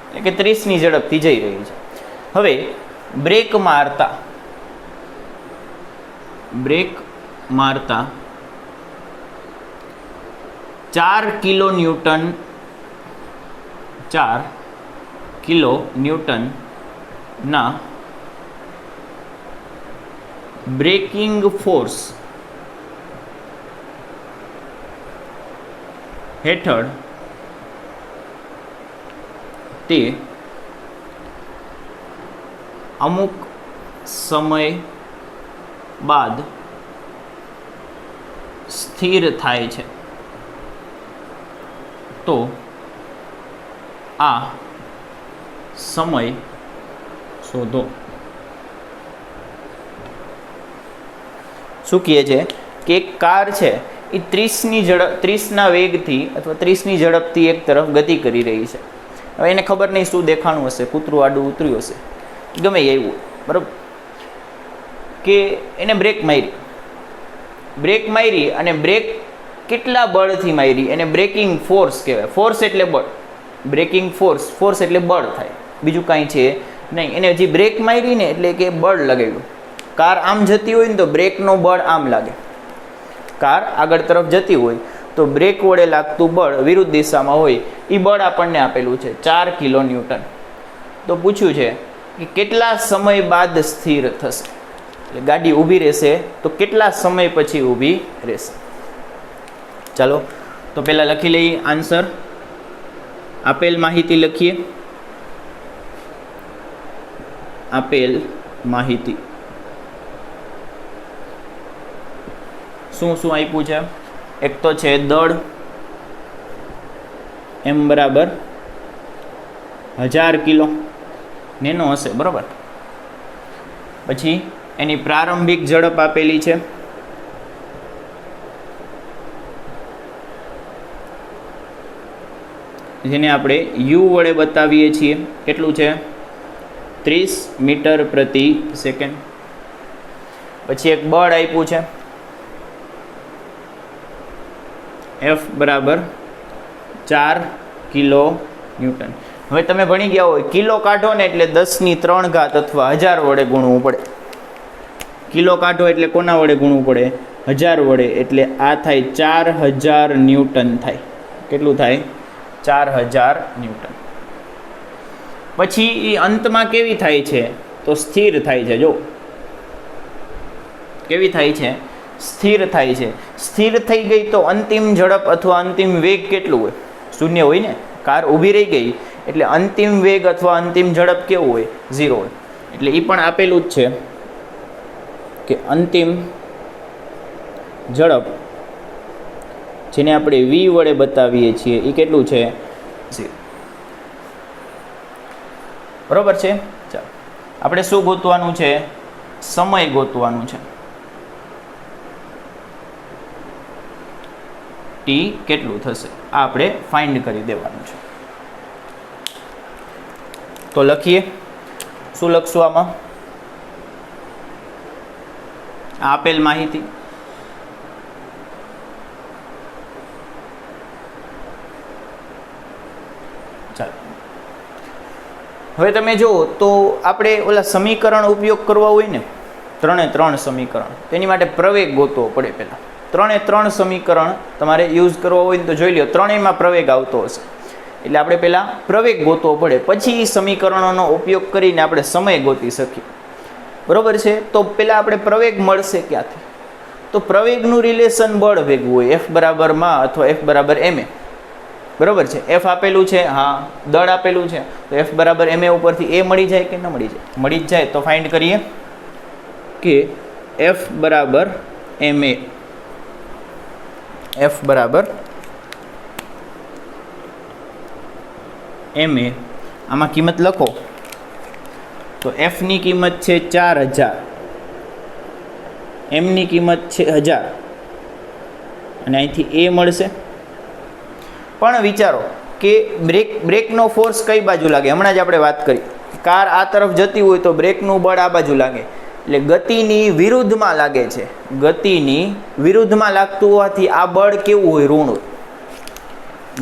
એટલે કે 30ની ઝડપથી જઈ રહી છે. હવે બ્રેક મારતા 4 કિલો ન્યૂટન ના બ્રેકિંગ ફોર્સ હેઠળ તે અમુક સમય બાદ સ્થિર થાય છે. તો આ સમય શોધો. શું કહે છે કે એક કાર છે એ 30ના વેગથી અથવા 30ની ઝડપથી એક તરફ ગતિ કરી રહી છે. હવે એને ખબર નહીં શું દેખાણું હશે, કૂતરું આડું ઉતર્યું હશે, ગમે એવું, બરાબર, કે એને બ્રેક મારી અને બ્રેક કેટલા બળથી મારી એને બ્રેકિંગ ફોર્સ કહેવાય. ફોર્સ એટલે બળ, બ્રેકિંગ ફોર્સ એટલે બળ થાય, બીજું કાંઈ છે નહીં. એને હજી બ્રેક મારી ને એટલે કે બળ લગાવ્યું. કાર આમ જતી હોય ને તો બ્રેકનો બળ આમ લાગે. કાર આગળ તરફ જતી હોય તો બ્રેક વડે લાગતું બળ વિરુદ્ધ દિશામાં હોય, એ બળ આપણને આપેલું છે 4 કિલો ન્યૂટન. તો પૂછ્યું છે કે કેટલા સમય બાદ સ્થિર થશે, એટલે ગાડી ઊભી રહેશે તો કેટલા સમય પછી ઊભી રહેશે. ચાલો તો પહેલાં લખી લઈએ આન્સર. આપેલ માહિતી લખીએ. આપેલ માહિતી શું શું આપ્યું છે? એક તો છે દળ m બરાબર 1000 કિલો, નેનો હશે, બરાબર. પછી એની પ્રારંભિક ઝડપ આપેલી છે, જેને આપણે u વડે બતાવીએ છીએ. કેટલું છે? 30 મીટર પ્રતિ સેકન્ડ. પછી એક બળ આપ્યું છે F બરાબર 4 કિલો ન્યૂટન. હવે તમે ભણી ગયા હોય, કિલો કાઢો ને એટલે 10ની 3 ઘાત અથવા 1000 વડે ગુણવું પડે. કિલો કાઢો એટલે કોના વડે ગુણવું પડે? 1000 વડે. એટલે આ થાય 4000 ન્યૂટન થાય. કેટલું થાય? 4000 ન્યૂટન. પછી એ અંતમાં કેવી થાય છે? તો સ્થિર થાય છે. જો કેવી થાય છે? સ્થિર થાય છે. સ્થિર થઈ ગઈ તો અંતિમ ઝડપ અથવા અંતિમ વેગ કેટલું હોય? શૂન્ય હોય ને. કાર ઊભી રહી ગઈ એટલે અંતિમ વેગ અથવા અંતિમ ઝડપ કેવું હોય? 0 હોય. એટલે એ પણ આપેલું જ છે કે અંતિમ ઝડપ જેને આપણે v વડે બતાવીએ છીએ એ કેટલું છે 0. બરોબર છે. ચાલો આપણે શું ગોતવાનું છે? સમય ગોતવાનું છે. t કેટલું થશે આ આપણે ફાઇન્ડ કરી દેવાનું છે. તો લખીએ. શું લખશું આમાં? આપેલ માહિતી ચાલો હવે તમે જુઓ તો આપણે ઓલા સમીકરણ ઉપયોગ કરવા હોય ને 3 સમીકરણ, તેની માટે પ્રવેગ ગોતવો પડે. પહેલાં 3 સમીકરણ તમારે યુઝ કરવો હોય ને તો જોઈ લો ત્રણેયમાં પ્રવેગ આવતો હશે. એટલે આપણે પહેલાં પ્રવેગ ગોતવો પડે, પછી સમીકરણોનો ઉપયોગ કરીને આપણે સમય ગોતી શકીએ. બરોબર છે. તો પહેલાં આપણે પ્રવેગ મળશે ક્યાંથી? તો પ્રવેગનું રિલેશન બળ ભેગું હોય, F બરાબર માં અથવા F બરાબર ma. બરોબર છે. F આપેલું છે, હા દળ આપેલું છે, તો F બરાબર ma ઉપરથી a મળી જાય કે ન મળી જાય? મળી જ જાય. તો ફાઇન્ડ કરીએ કે F બરાબર ma. F બરાબર ma. આમાં કિંમત લખો તો F ની કિંમત છે 4000, m ની કિંમત છે 1000 અને અહીંથી a મળશે. પણ વિચારો કે બ્રેકનો ફોર્સ કઈ બાજુ લાગે? હમણાં જ આપણે વાત કરી, કાર આ તરફ જતી હોય તો બ્રેકનું બળ આ બાજુ લાગે, એટલે ગતિની વિરુદ્ધમાં લાગે છે. ગતિની વિરુદ્ધમાં લાગતું હોવાથી આ બળ કેવું હોય? ઋણ હોય.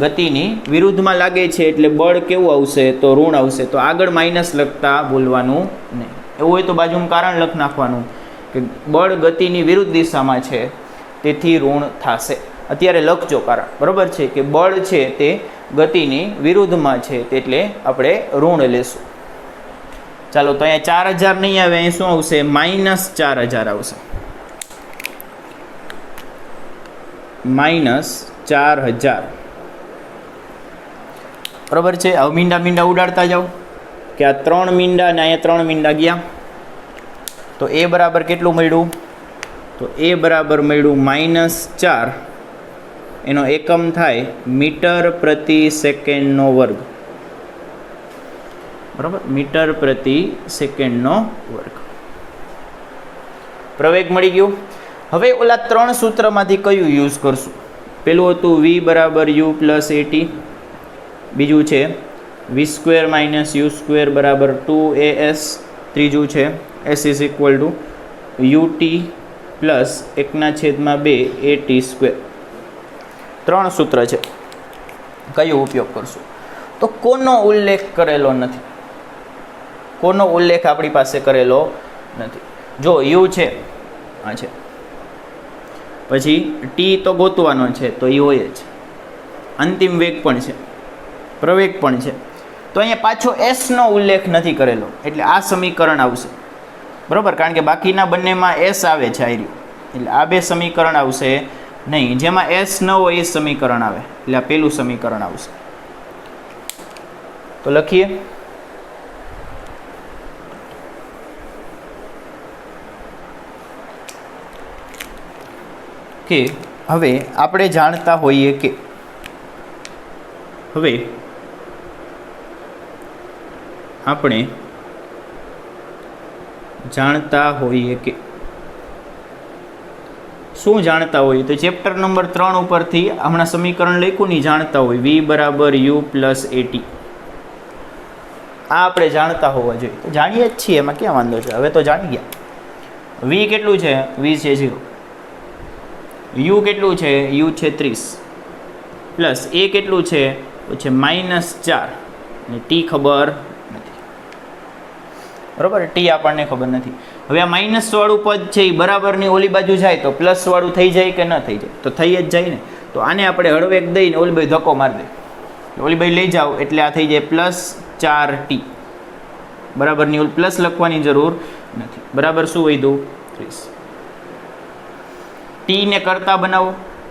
ગતિની વિરુદ્ધમાં લાગે છે એટલે બળ કેવું આવશે? તો ઋણ આવશે. તો આગળ માઇનસ લખતા ભૂલવાનું નહીં. એવું હોય તો બાજુમાં કારણ લખ નાખવાનું કે બળ ગતિની વિરુદ્ધ દિશામાં છે તેથી ઋણ થશે. અત્યારે લખજો કારણ. બરોબર છે કે બળ છે તે ગતિની વિરુદ્ધમાં છે એટલે આપણે ઋણ લેશું. ચાલો તો અહીંયા 4000 નહીં આવે, અહીં શું આવશે? -4000 આવશે. -4000. બરોબર છે. હવે મીંડા ઉડાડતા જાઓ કે આ 3 મીંડા ને અહીંયા 3 મીંડા ગયા તો a બરાબર કેટલું મળ્યું? તો a બરાબર મળ્યું -4. એનો એકમ થાય મીટર પ્રતિ સેકન્ડનો વર્ગ. બરાબર, મીટર પ્રતિ સેકન્ડનો વર્ગ. પ્રવેગ મળી ગયો. હવે ઓલા 3 સૂત્રમાંથી કયું યુઝ કરશું? પેલું હતું v બરાબર u પ્લસ at, બીજું છે v² - u² બરાબર 2as, ત્રીજું છે s is equal to ut plus 1/2 at². 3 સૂત્ર છે. કયો ઉપયોગ કરશું? તો કોનો ઉલ્લેખ કરેલો નથી? કોનો ઉલ્લેખ આપણી પાસે કરેલો નથી? જો u છે, આ છે, પછી t તો ગોતવાનો છે તો એ હોય જ, અંતિમ વેગ પણ છે, પ્રવેગ પણ છે. તો અહીંયા પાછો s નો ઉલ્લેખ નથી કરેલો એટલે આ સમીકરણ આવશે. બરોબર, કારણ કે બાકીના બંનેમાં s આવે છે આર્યું, એટલે આ બે સમીકરણ આવશે નહીં. જેમાં s ન હોય એ સમીકરણ આવે એટલે આ પેલું સમીકરણ આવશે. તો લખીએ કે હવે આપણે જાણતા હોઈએ કે શું જાણતા હોઈએ? તો ચેપ્ટર નંબર 3 ઉપરથી હમણાં સમીકરણ લખ્યું નહીં, જાણતા હોય v બરાબર u પ્લસ at. આ આપણે જાણતા હોવા જોઈએ. તો જાણીએ જ છીએ, એમાં ક્યાં વાંધો છે? હવે તો જાણી ગયા. v કેટલું છે? v છે 0. u કેટલું છે? u છે 30 પ્લસ a કેટલું છે? તો છે -4 અને t ખબર નથી. બરાબર, t આપણને ખબર નથી. હવે આ માઇનસ વાળું પદ છે એ બરાબરની ઓલી બાજુ જાય તો પ્લસ વાળું થઈ જાય કે ન થઈ જાય? તો થઈ જ જાય ને. તો આને આપણે હળવેક દઈને ઓલી બાજુ ધક્કો મારી દે, ઓલી બાજુ લઈ જાઓ એટલે આ થઈ જાય +4t. બરાબરની ઓલી પ્લસ લખવાની જરૂર નથી. બરાબર શું વધ્યું? 30. t ને કરતા બનાવો,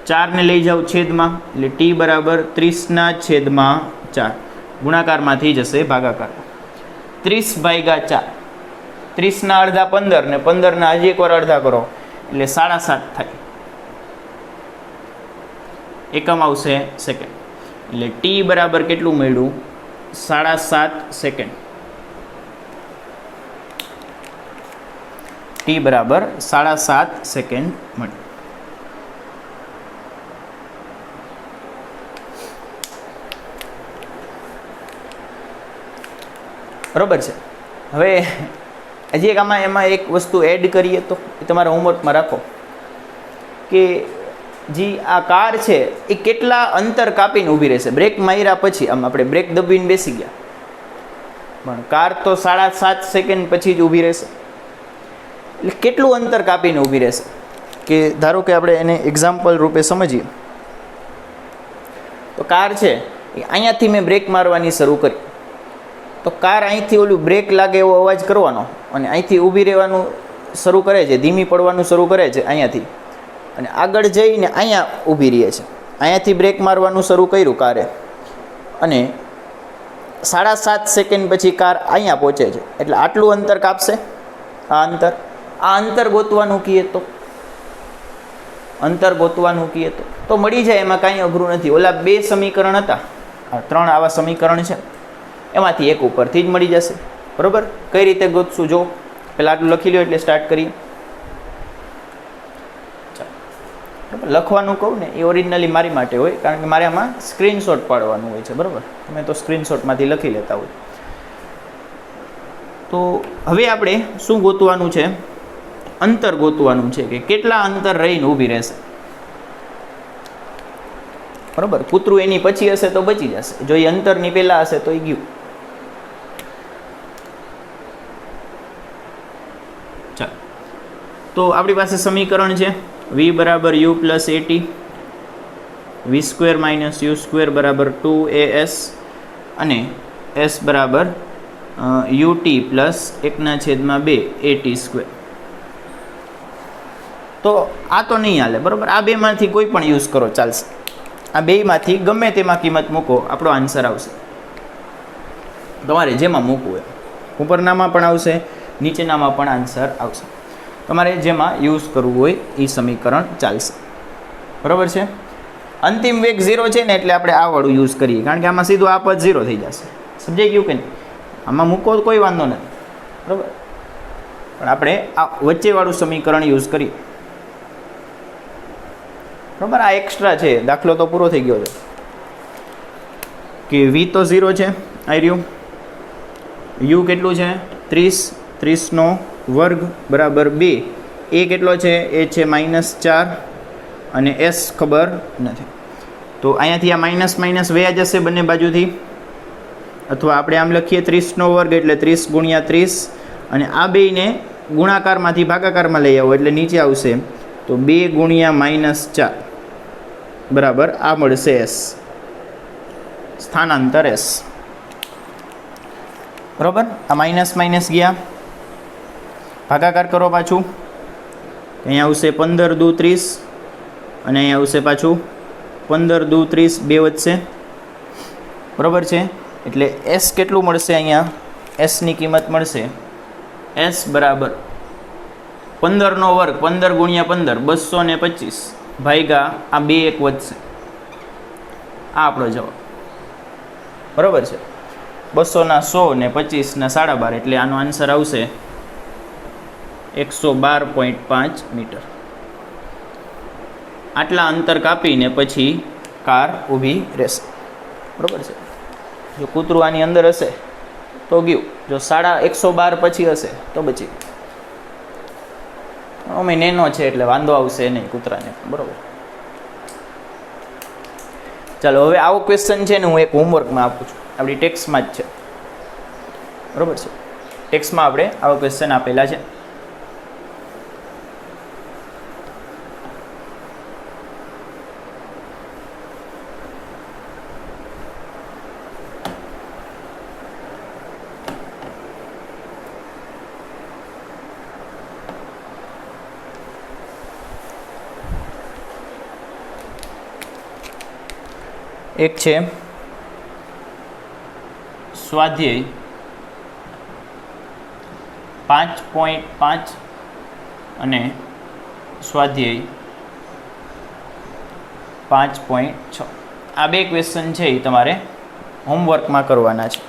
4 ને લઈ જાઓ છેદમાં એટલે t બરાબર 30/4. ગુણાકારમાંથી જશે ભાગાકાર. 30/4. 30 ના અડધા 15 ને 15 ના હજી એકવાર અડધા કરો એટલે 7.5 થાય. એકમ આવશે સેકન્ડ. એટલે ટી બરાબર કેટલું મળ્યું? 7.5 સેકન્ડ. ટી બરાબર 7.5 સેકન્ડ મળ્યું. બરોબર છે. હવે હજી એક એમાં એક વસ્તુ એડ કરીએ તો એ તમારા હોમવર્કમાં રાખો કે જે આ કાર છે એ કેટલા અંતર કાપીને ઊભી રહેશે. બ્રેક માર્યા પછી આમ આપણે બ્રેક દબીને બેસી ગયા પણ કાર તો 7.5 સેકન્ડ પછી જ ઊભી રહેશે. એટલે કેટલું અંતર કાપીને ઊભી રહેશે કે ધારો કે આપણે એને એક્ઝામ્પલ રૂપે સમજીએ તો કાર છે એ અહીંયાથી મેં બ્રેક મારવાની શરૂ કરી તો કાર અહીંથી ઓલું બ્રેક લાગે એવો અવાજ કરવાનો અને અહીંથી ઊભી રહેવાનું શરૂ કરે છે, ધીમી પડવાનું શરૂ કરે છે અહીંયાથી અને આગળ જઈને અહીંયા ઊભી રહે છે. અહીંયાથી બ્રેક મારવાનું શરૂ કર્યું કારે અને 7.5 સેકન્ડ પછી કાર અહીંયા પહોંચે છે. એટલે આટલું અંતર કાપશે. આ અંતર ગોતવાનું કહીએ તો મળી જાય. એમાં કાંઈ અઘરું નથી. ઓલા 2 સમીકરણ હતા, 3 આવા સમીકરણ છે, એમાંથી એક ઉપરથી જ મળી જશે. બરાબર? કઈ રીતે ગોતશું જો પહેલાં આટલું લખી લો એટલે સ્ટાર્ટ કરીએ. લખવાનું કહું ને એ ઓરિજિનલી મારી માટે હોય કારણ કે મારે આમાં સ્ક્રીનશોટ પાડવાનું હોય છે. બરાબર? તમે તો સ્ક્રીનશોટમાંથી લખી લેતા હોય. તો હવે આપણે શું ગોતવાનું છે? અંતર ગોતવાનું છે કે કેટલા અંતર રહીને ઊભી રહેશે. બરાબર? કૂતરું એની પછી હશે તો બચી જશે, જો એ અંતરની પહેલાં હશે તો એ ગયું. ચાલો, તો આપણી પાસે સમીકરણ છે v બરાબર u plus at, v square minus u square બરાબર 2as અને s બરાબર ut પ્લસ 1/2 at સ્ક્વેર. તો આ તો નહીં હાલે. બરાબર? આ બેમાંથી કોઈ પણ યુઝ કરો ચાલશે. આ બેમાંથી ગમે તેમાં કિંમત મૂકો, આપણો આન્સર આવશે. તમારે જેમાં મૂકવું હોય, ઉપરનામાં પણ આવશે, નીચેનામાં પણ આન્સર આવશે. તમારે જેમાં યુઝ કરવું હોય એ સમીકરણ ચાલશે. બરાબર છે? અંતિમ વેગ 0 છે ને એટલે આપણે આ વાળું યુઝ કરીએ કારણ કે આમાં સીધું આ પદ 0 થઈ જશે. સમજાઈ ગયું કે નહીં? આમાં મૂકો તો કોઈ વાંધો નથી. બરાબર? પણ આપણે આ વચ્ચેવાળું સમીકરણ યુઝ કરીએ. બરાબર? આ એક્સ્ટ્રા છે. દાખલો તો પૂરો થઈ ગયો છે કે v તો 0 છે, આ રહ્યું. u કેટલું છે? 30. 30નો વર્ગ બરાબર 2. એ કેટલો છે? એ છે -4 અને s ખબર નથી. તો અહીંયાથી આ માઇનસ માઇનસ વયા જશે બંને બાજુથી, અથવા આપણે આમ લખીએ 30નો વર્ગ એટલે 30 × 30 અને આ બેયને ગુણાકારમાંથી ભાગાકારમાં લઈ આવો એટલે નીચે આવશે તો 2 × -4 બરાબર આ મળશે s, સ્થાનાંતર s. બરાબર? આ માઇનસ માઇનસ ગયા, ભાગાકાર કરો પાછું. અહીંયા આવશે 15 દુ 30 અને અહીંયા આવશે પાછું 15 દુ 30, 2 વધશે. બરાબર છે? એટલે s કેટલું મળશે? અહીંયા s ની કિંમત મળશે s બરાબર 15નો વર્ગ 15 × 15 225 ભાગ્યા આ 2 1 વધશે. આ આપણો જવાબ. બરાબર છે? 200 ના 100 ને 25 ના 12.5 એટલે આનો આન્સર આવશે 112.5 મીટર. આટલા અંતર કાપીને પછી કાર ઊભી રહેશે. બરાબર છે? જો કૂતરું આની અંદર હશે તો ગયું, જો 112 પછી હશે તો બચી ગયું. અમે નેનો છે એટલે વાંધો આવશે નહીં કૂતરાને. બરાબર? ચાલો, હવે આવો ક્વેશ્ચન છે ને હું એક હોમવર્કમાં આપું છું, આપણી ટેક્સ્ટમાં જ છે. બરાબર છે? ટેક્સ્ટમાં આપણે આવો ક્વેશ્ચન આપેલા છે. એક છે સ્વાધ્યાય 5.5 અને સ્વાધ્યાય 5.6. આ બે ક્વેશ્ચન છે એ તમારે હોમવર્કમાં કરવાના છે.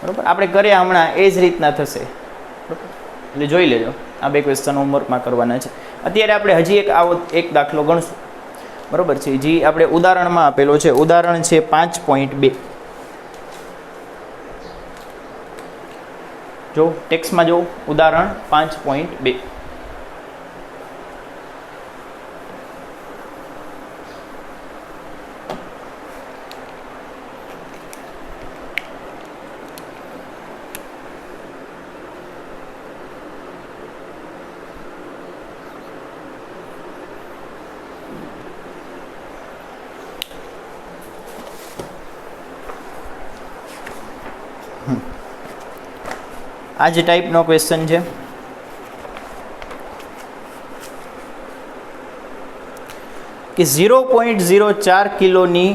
બરાબર, આપણે કર્યા હમણાં એ જ રીતના થશે. એટલે જોઈ લેજો, આ બે ક્વેશ્ચન હોમવર્કમાં કરવાના છે. અત્યારે આપણે હજી એક દાખલો ગણશું. બરાબર છે, જે આપણે ઉદાહરણમાં આપેલો છે. ઉદાહરણ છે 5.2. જો ટેક્સ્ટમાં જો ઉદાહરણ 5.2. આ જ ટાઈપનો ક્વેશ્ચન છે. કે 0.04 કિલોની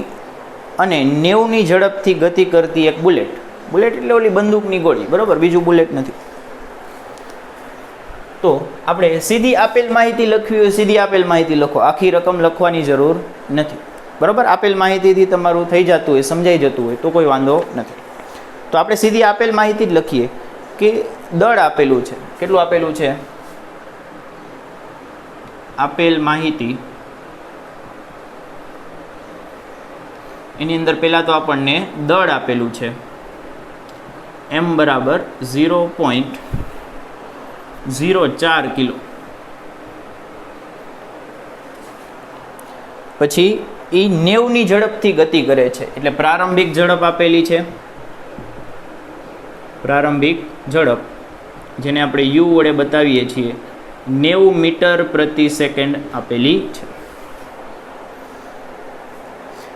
અને 90ની ઝડપથી ગતિ કરતી એક બુલેટ. બુલેટ એટલે ઓલી બંદૂકની ગોળી, બરાબર, બીજું બુલેટ નથી. તો આપણે સીધી આપેલ માહિતી લખવી હોય સીધી આપેલ માહિતી લખો, આખી રકમ લખવાની જરૂર નથી. બરાબર, આપેલ માહિતીથી તમારું થઈ જતું હોય, સમજાઈ જતું હોય તો કોઈ વાંધો નથી. તો આપણે સીધી આપેલ માહિતી જ લખીએ કે દળ આપેલું છે. કેટલું આપેલું છે? આપેલ માહિતી એની અંદર પહેલા તો આપણને દળ આપેલું છે m બરાબર 0.04 કિલો. પછી એ 90ની ઝડપથી ગતિ કરે છે, એટલે પ્રારંભિક ઝડપ આપેલી છે. પ્રારંભિક ઝડપ જેને આપણે u વડે બતાવીએ છીએ 90 મીટર પ્રતિ સેકન્ડ આપેલી છે.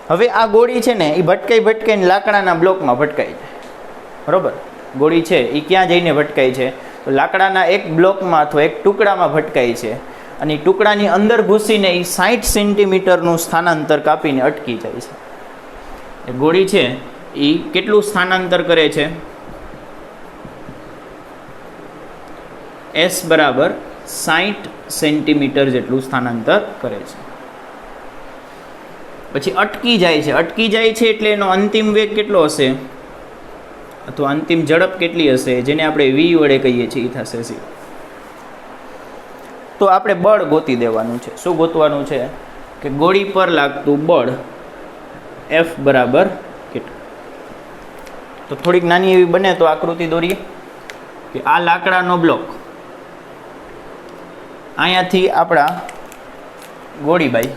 હવે આ ગોળી છે ને એ ભટકાઈને લાકડાના બ્લોકમાં ભટકાઈ જાય. બરોબર, ગોળી છે એ ક્યાં જઈને ભટકાય છે? તો લાકડાના એક બ્લોકમાં અથવા એક ટુકડામાં ભટકાય છે, અને એ ટુકડાની અંદર ઘૂસીને એ 60 સેન્ટીમીટરનું સ્થાનાંતર કાપીને અટકી જાય છે. એ ગોળી છે એ કેટલું સ્થાનાંતર કરે છે? s બરાબર 60 સેન્ટીમીટર જેટલું સ્થાનાંતર કરે છે. પછી અટકી જાય છે. અટકી જાય છે એટલે એનો અંતિમ વેગ કેટલો હશે, અથવા અંતિમ ઝડપ કેટલી હશે, જેને આપણે v વડે કહીએ છીએ, એ થશે 0. તો આપણે બળ ગોતી દેવાનું છે. શું ગોતવાનું છે? કે ગોળી પર લાગતું બળ F બરાબર કેટલું. તો થોડીક નાની એવી બને તો આકૃતિ દોરીએ કે આ લાકડાનો બ્લોક અહીંયાથી આપણા ગોળીબાઈ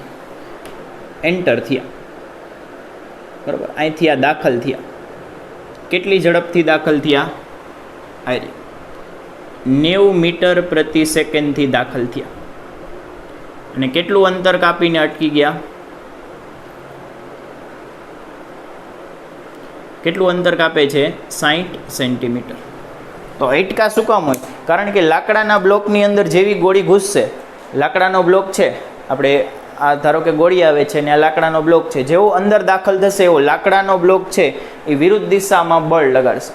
એન્ટર થયા, બરાબર, અહીંથી આ દાખલ થયા. કેટલી ઝડપથી દાખલ થયા? આ 90 મીટર પ્રતિ સેકન્ડથી દાખલ થયા. અને કેટલું અંતર કાપીને અટકી ગયા? કેટલું અંતર કાપે છે? 60 સેન્ટીમીટર. તો અટકા શું કામ હોય? કારણ કે લાકડાના બ્લોકની અંદર જેવી ગોળી ઘૂસશે, લાકડાનો બ્લોક છે, આપણે આ ધારો કે ગોળી આવે છે ને આ લાકડાનો બ્લોક છે, જેવો અંદર દાખલ થશે એવો લાકડાનો બ્લોક છે એ વિરુદ્ધ દિશામાં બળ લગાડશે.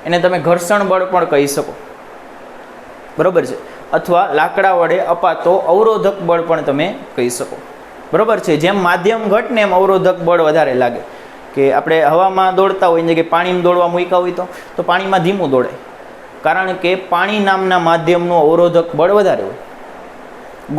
એને તમે ઘર્ષણ બળ પણ કહી શકો, બરોબર છે, અથવા લાકડા વડે અપાતો અવરોધક બળ પણ તમે કહી શકો. બરોબર છે, જેમ માધ્યમ ઘટ ને એમ અવરોધક બળ વધારે લાગે. કે આપણે હવામાં દોડતા હોય કે પાણીમાં દોડવા મૂક્યા હોય તો પાણીમાં ધીમું દોડાય, કારણ કે પાણી નામના માધ્યમનું અવરોધક બળ વધારે હોય.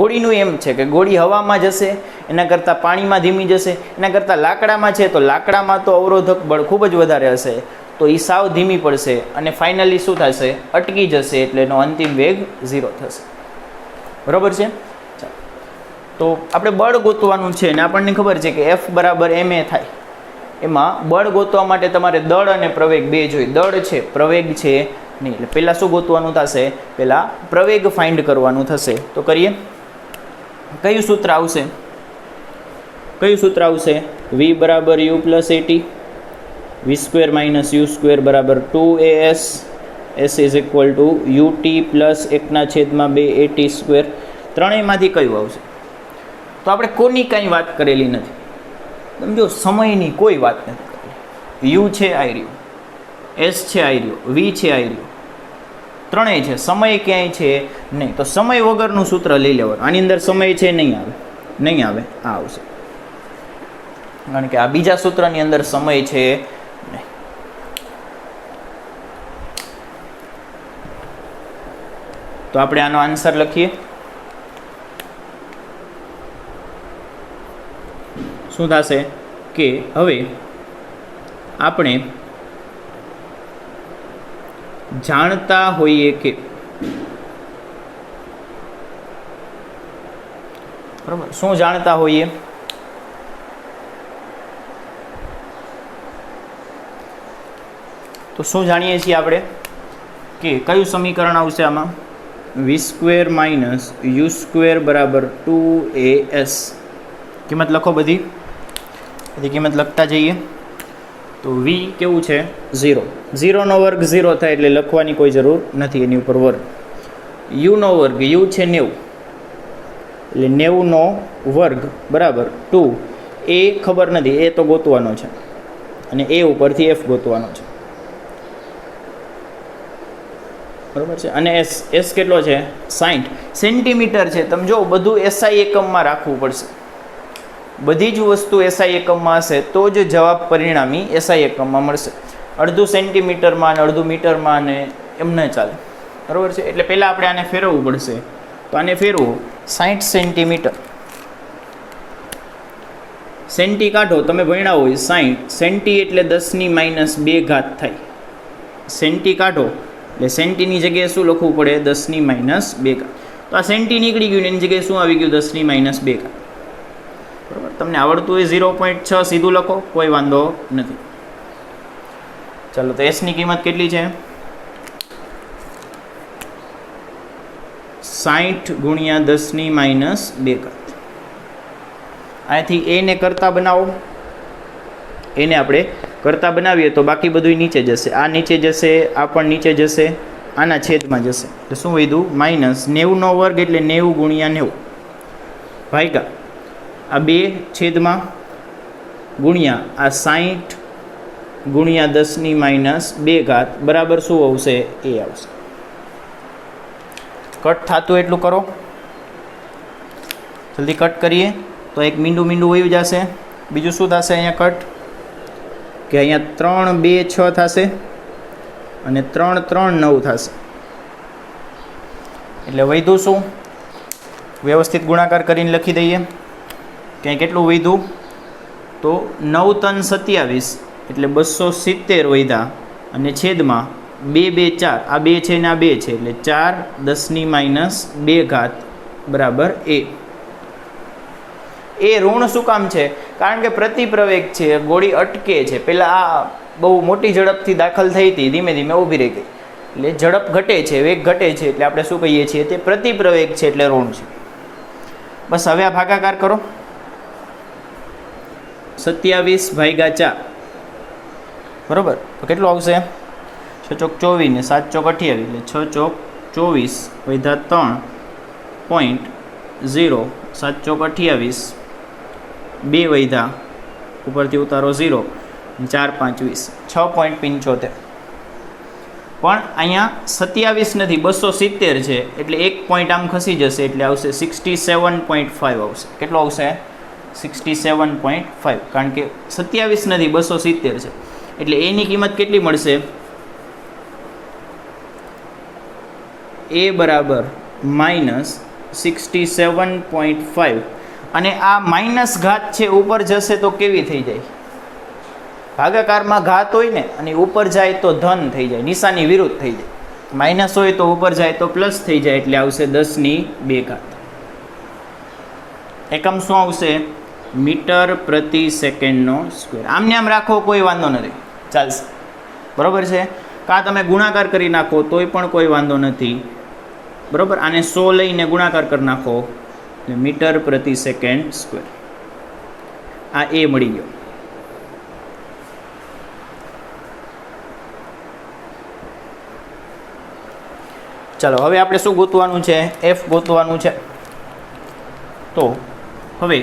ગોળીનું એમ છે કે ગોળી હવામાં જશે એના કરતાં પાણીમાં ધીમી જશે, એના કરતાં લાકડામાં છે તો લાકડામાં તો અવરોધક બળ ખૂબ જ વધારે હશે, તો એ સાવ ધીમી પડશે અને ફાઇનલી શું થશે? અટકી જશે, એટલે એનો અંતિમ વેગ 0 થશે. બરાબર છે. તો આપણે બળ ગોતવાનું છે અને આપણને ખબર છે કે F બરાબર ma થાય. એમાં બળ ગોતવા માટે તમારે દળ અને પ્રવેગ બે જોઈએ. દળ છે, પ્રવેગ છે નહીં. એટલે પહેલાં શું ગોતવાનું થશે? પહેલાં પ્રવેગ ફાઇન્ડ કરવાનું થશે. તો કરીએ. કયું સૂત્ર આવશે? v બરાબર u plus at, v² minus u² બરાબર 2as, s is equal to ut plus 1/2 at². ત્રણેયમાંથી કયું આવશે? તો આપણે કોની કાંઈ વાત કરેલી નથી. સમજો, સમયની કોઈ વાત નથી કરેલી. u છે આ રહ્યું, s છે આ રહ્યું, v છે આ રહ્યું. ત્રણેય છે, સમય ક્યાંય છે નહીં. તો સમય વગરનું સૂત્ર લઈ લેવાનું. આની અંદર સમય છે નહીં આવે, નહીં આવે, આ આવશે, કારણ કે આ બીજા સૂત્રની અંદર સમય છે નહીં. તો આપણે આનો આન્સર લખીએ. શું થશે કે હવે આપણે જાણતા હોઈએ કે, બરાબર, શું જાણતા હોઈએ? તો શું જાણીએ છીએ આપણે કે કયું સમીકરણ આવશે આમાં? v² - u² બરાબર 2as. કિંમત લખો, બધી કિંમત લખતા જઈએ. તો v કેવું છે? 0. 0 નો વર્ગ 0 થાય એટલે લખવાની કોઈ જરૂર નથી, એની ઉપર વર્ગ. u નો વર્ગ, u છે 90, એટલે 90 નો વર્ગ બરાબર 2. એ ખબર નથી, એ તો ગોતવાનો છે, અને એ ઉપરથી f ગોતવાનો છે, બરાબર છે. અને s કેટલો છે? 60 સેન્ટીમીટર છે. તમે જો બધું SI એકમમાં રાખવું પડશે. બધી જ વસ્તુ SI એકમમાં હશે તો જ જવાબ પરિણામી SI એકમમાં મળશે. અડધું સેન્ટીમીટરમાં અને અડધું મીટરમાં અને એમ ન ચાલે, બરાબર છે. એટલે પહેલાં આપણે આને ફેરવવું પડશે. તો આને ફેરવું, 60 સેન્ટીમીટર. સેન્ટી કાઢો, તમે ભણ્યા હોય 60 સેન્ટી એટલે 10⁻² ઘાત થાય. સેન્ટી કાઢો એટલે સેન્ટીની જગ્યાએ શું લખવું પડે? 10⁻² ઘાત. તો આ સેન્ટી નીકળી ગયું ને એની જગ્યાએ શું આવી ગયું? 10⁻² ઘાત. બરાબર, તમને આવડતું હોય 0.6 સીધું લખો, કોઈ વાંધો નથી. ચાલો, તો એસની કિંમત કેટલી છે? 60 × 10⁻². અહીંથી એને કરતા બનાવો. એને આપણે કરતા બનાવીએ તો બાકી બધું નીચે જશે. આ નીચે જશે, આ પણ નીચે જશે, આના છેદમાં જશે. એટલે શું વધ્યું? -90 નો વર્ગ એટલે 90 × 90 ભાગ્યા આ 2 છેદમાં ગુણ્યા આ 60 × 10⁻² ઘાત બરાબર શું આવશે? એ આવશે. કટ થતું એટલું કરો, જલ્દી કટ કરીએ તો એક મીંડું વયું જશે. બીજું શું થશે અહીંયા કટ? કે અહીંયા 3 2 6 થશે અને 3 3 9 થશે. એટલે વધ્યું શું? વ્યવસ્થિત ગુણાકાર કરીને લખી દઈએ. ક્યાંય કેટલું વધ્યું? તો 9 3 27 એટલે 270 વધ્યા, અને છેદમાં 2 2 4, આ 2 છે ને આ 2 છે એટલે 4 10⁻² ઘાત બરાબર a. એ ઋણ શું કામ છે? કારણ કે પ્રતિપ્રવેગ છે, ગોળી અટકે છે. પહેલાં આ બહુ મોટી ઝડપથી દાખલ થઈ હતી, ધીમે ધીમે ઊભી રહી ગઈ, એટલે ઝડપ ઘટે છે, વેગ ઘટે છે, એટલે આપણે શું કહીએ છીએ? તે પ્રતિપ્રવેગ છે, એટલે ઋણ છે. બસ હવે આ ભાગાકાર કરો. 27/4 બરાબર, તો કેટલું આવશે? 6 ચોક 24 ને 7 ચોક 28 એટલે 6 ચોક 24 વધ્યા 3.0, 7 ચોક 28, 2 વધ્યા, ઉપરથી ઉતારો 0, 4 5 20, 6.75. પણ અહીંયા 27 નથી, 270 છે, એટલે 1 પોઈન્ટ આમ ખસી જશે એટલે આવશે 67.5 આવશે. કેટલો આવશે? 67.5. કારણ કે 27 નથી, 270 છે, એટલે એની કિંમત કેટલી મળશે? એ બરાબર -67.5. અને આ માઇનસ ઘાત છે ઉપર જશે તો કેવી થઈ જાય? ભાગાકારમાં ઘાત હોય ને અને ઉપર જાય તો ધન થઈ જાય, નિશાની વિરુદ્ધ થઈ જાય. માઇનસ હોય તો ઉપર જાય તો પ્લસ થઈ જાય, એટલે આવશે 10⁻² ઘાત. એકમ શું આવશે? મીટર પ્રતિ સેકન્ડનો સ્ક્વેર. આમને આમ રાખો, કોઈ વાંધો નથી, ચાલશે, બરાબર છે. કાં તમે ગુણાકાર કરી નાખો તોય પણ કોઈ વાંધો નથી, બરાબર. આને 100 લઈને ગુણાકાર કરી નાખો એટલે મીટર પ્રતિ સેકન્ડ સ્ક્વેર. આ એ મળી ગયો. ચાલો, હવે આપણે શું ગોતવાનું છે? એફ ગોતવાનું છે. તો હવે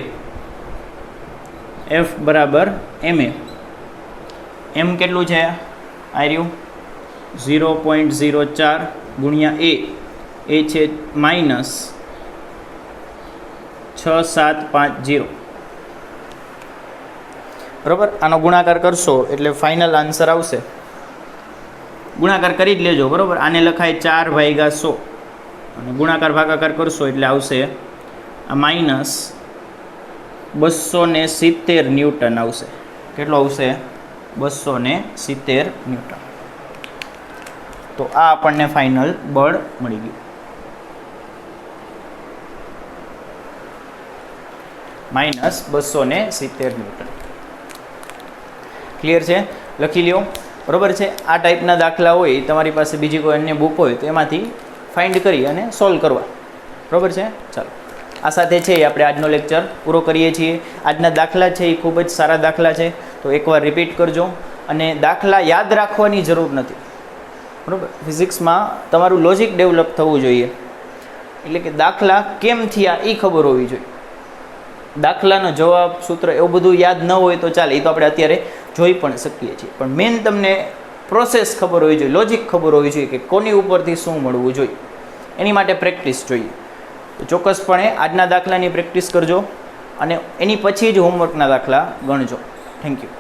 એફ બરાબર MA. એમ કેટલું છે? આ રહ્યું 0.04 ગુણ્યા એ છે માઇનસ 6750. બરાબર, આનો ગુણાકાર કરશો એટલે ફાઇનલ આન્સર આવશે. ગુણાકાર કરી જ લેજો. બરાબર, આને લખાય 4/100 અને ગુણાકાર ભાગાકાર કરશો એટલે આવશે આ માઇનસ 270 ન્યૂટન આવશે. કેટલો આવશે? 270 ન્યૂટન. તો આ આપણને ફાઇનલ બળ મળી ગયું. Minus 270 newton. ક્લિયર છે? લખી લ્યો. બરાબર છે. આ ટાઈપના દાખલા હોય, તમારી પાસે બીજી કોઈ અન્ય બુક હોય તો એમાંથી ફાઇન્ડ કરી અને સોલ્વ કરવા. બરાબર છે. ચાલો, આ સાથે છે આપણે આજનો લેક્ચર પૂરો કરીએ છીએ. આજના દાખલા છે એ ખૂબ જ સારા દાખલા છે, તો એકવાર રિપીટ કરજો. અને દાખલા યાદ રાખવાની જરૂર નથી. બરાબર, ફિઝિક્સમાં તમારું લોજિક ડેવલપ થવું જોઈએ. એટલે કે દાખલા કેમ થયા એ ખબર હોવી જોઈએ. દાખલાનો જવાબ, સૂત્ર એવું બધું યાદ ન હોય તો ચાલે, એ તો આપણે અત્યારે જોઈ પણ શકીએ છીએ. પણ મેઇન તમને પ્રોસેસ ખબર હોવી જોઈએ, લોજિક ખબર હોવી જોઈએ કે કોની ઉપરથી શું મળવું જોઈએ. એની માટે પ્રેક્ટિસ જોઈએ. તો ચોક્કસપણે આજના દાખલાની પ્રેક્ટિસ કરજો અને એની પછી જ હોમવર્કના દાખલા ગણજો. Thank you.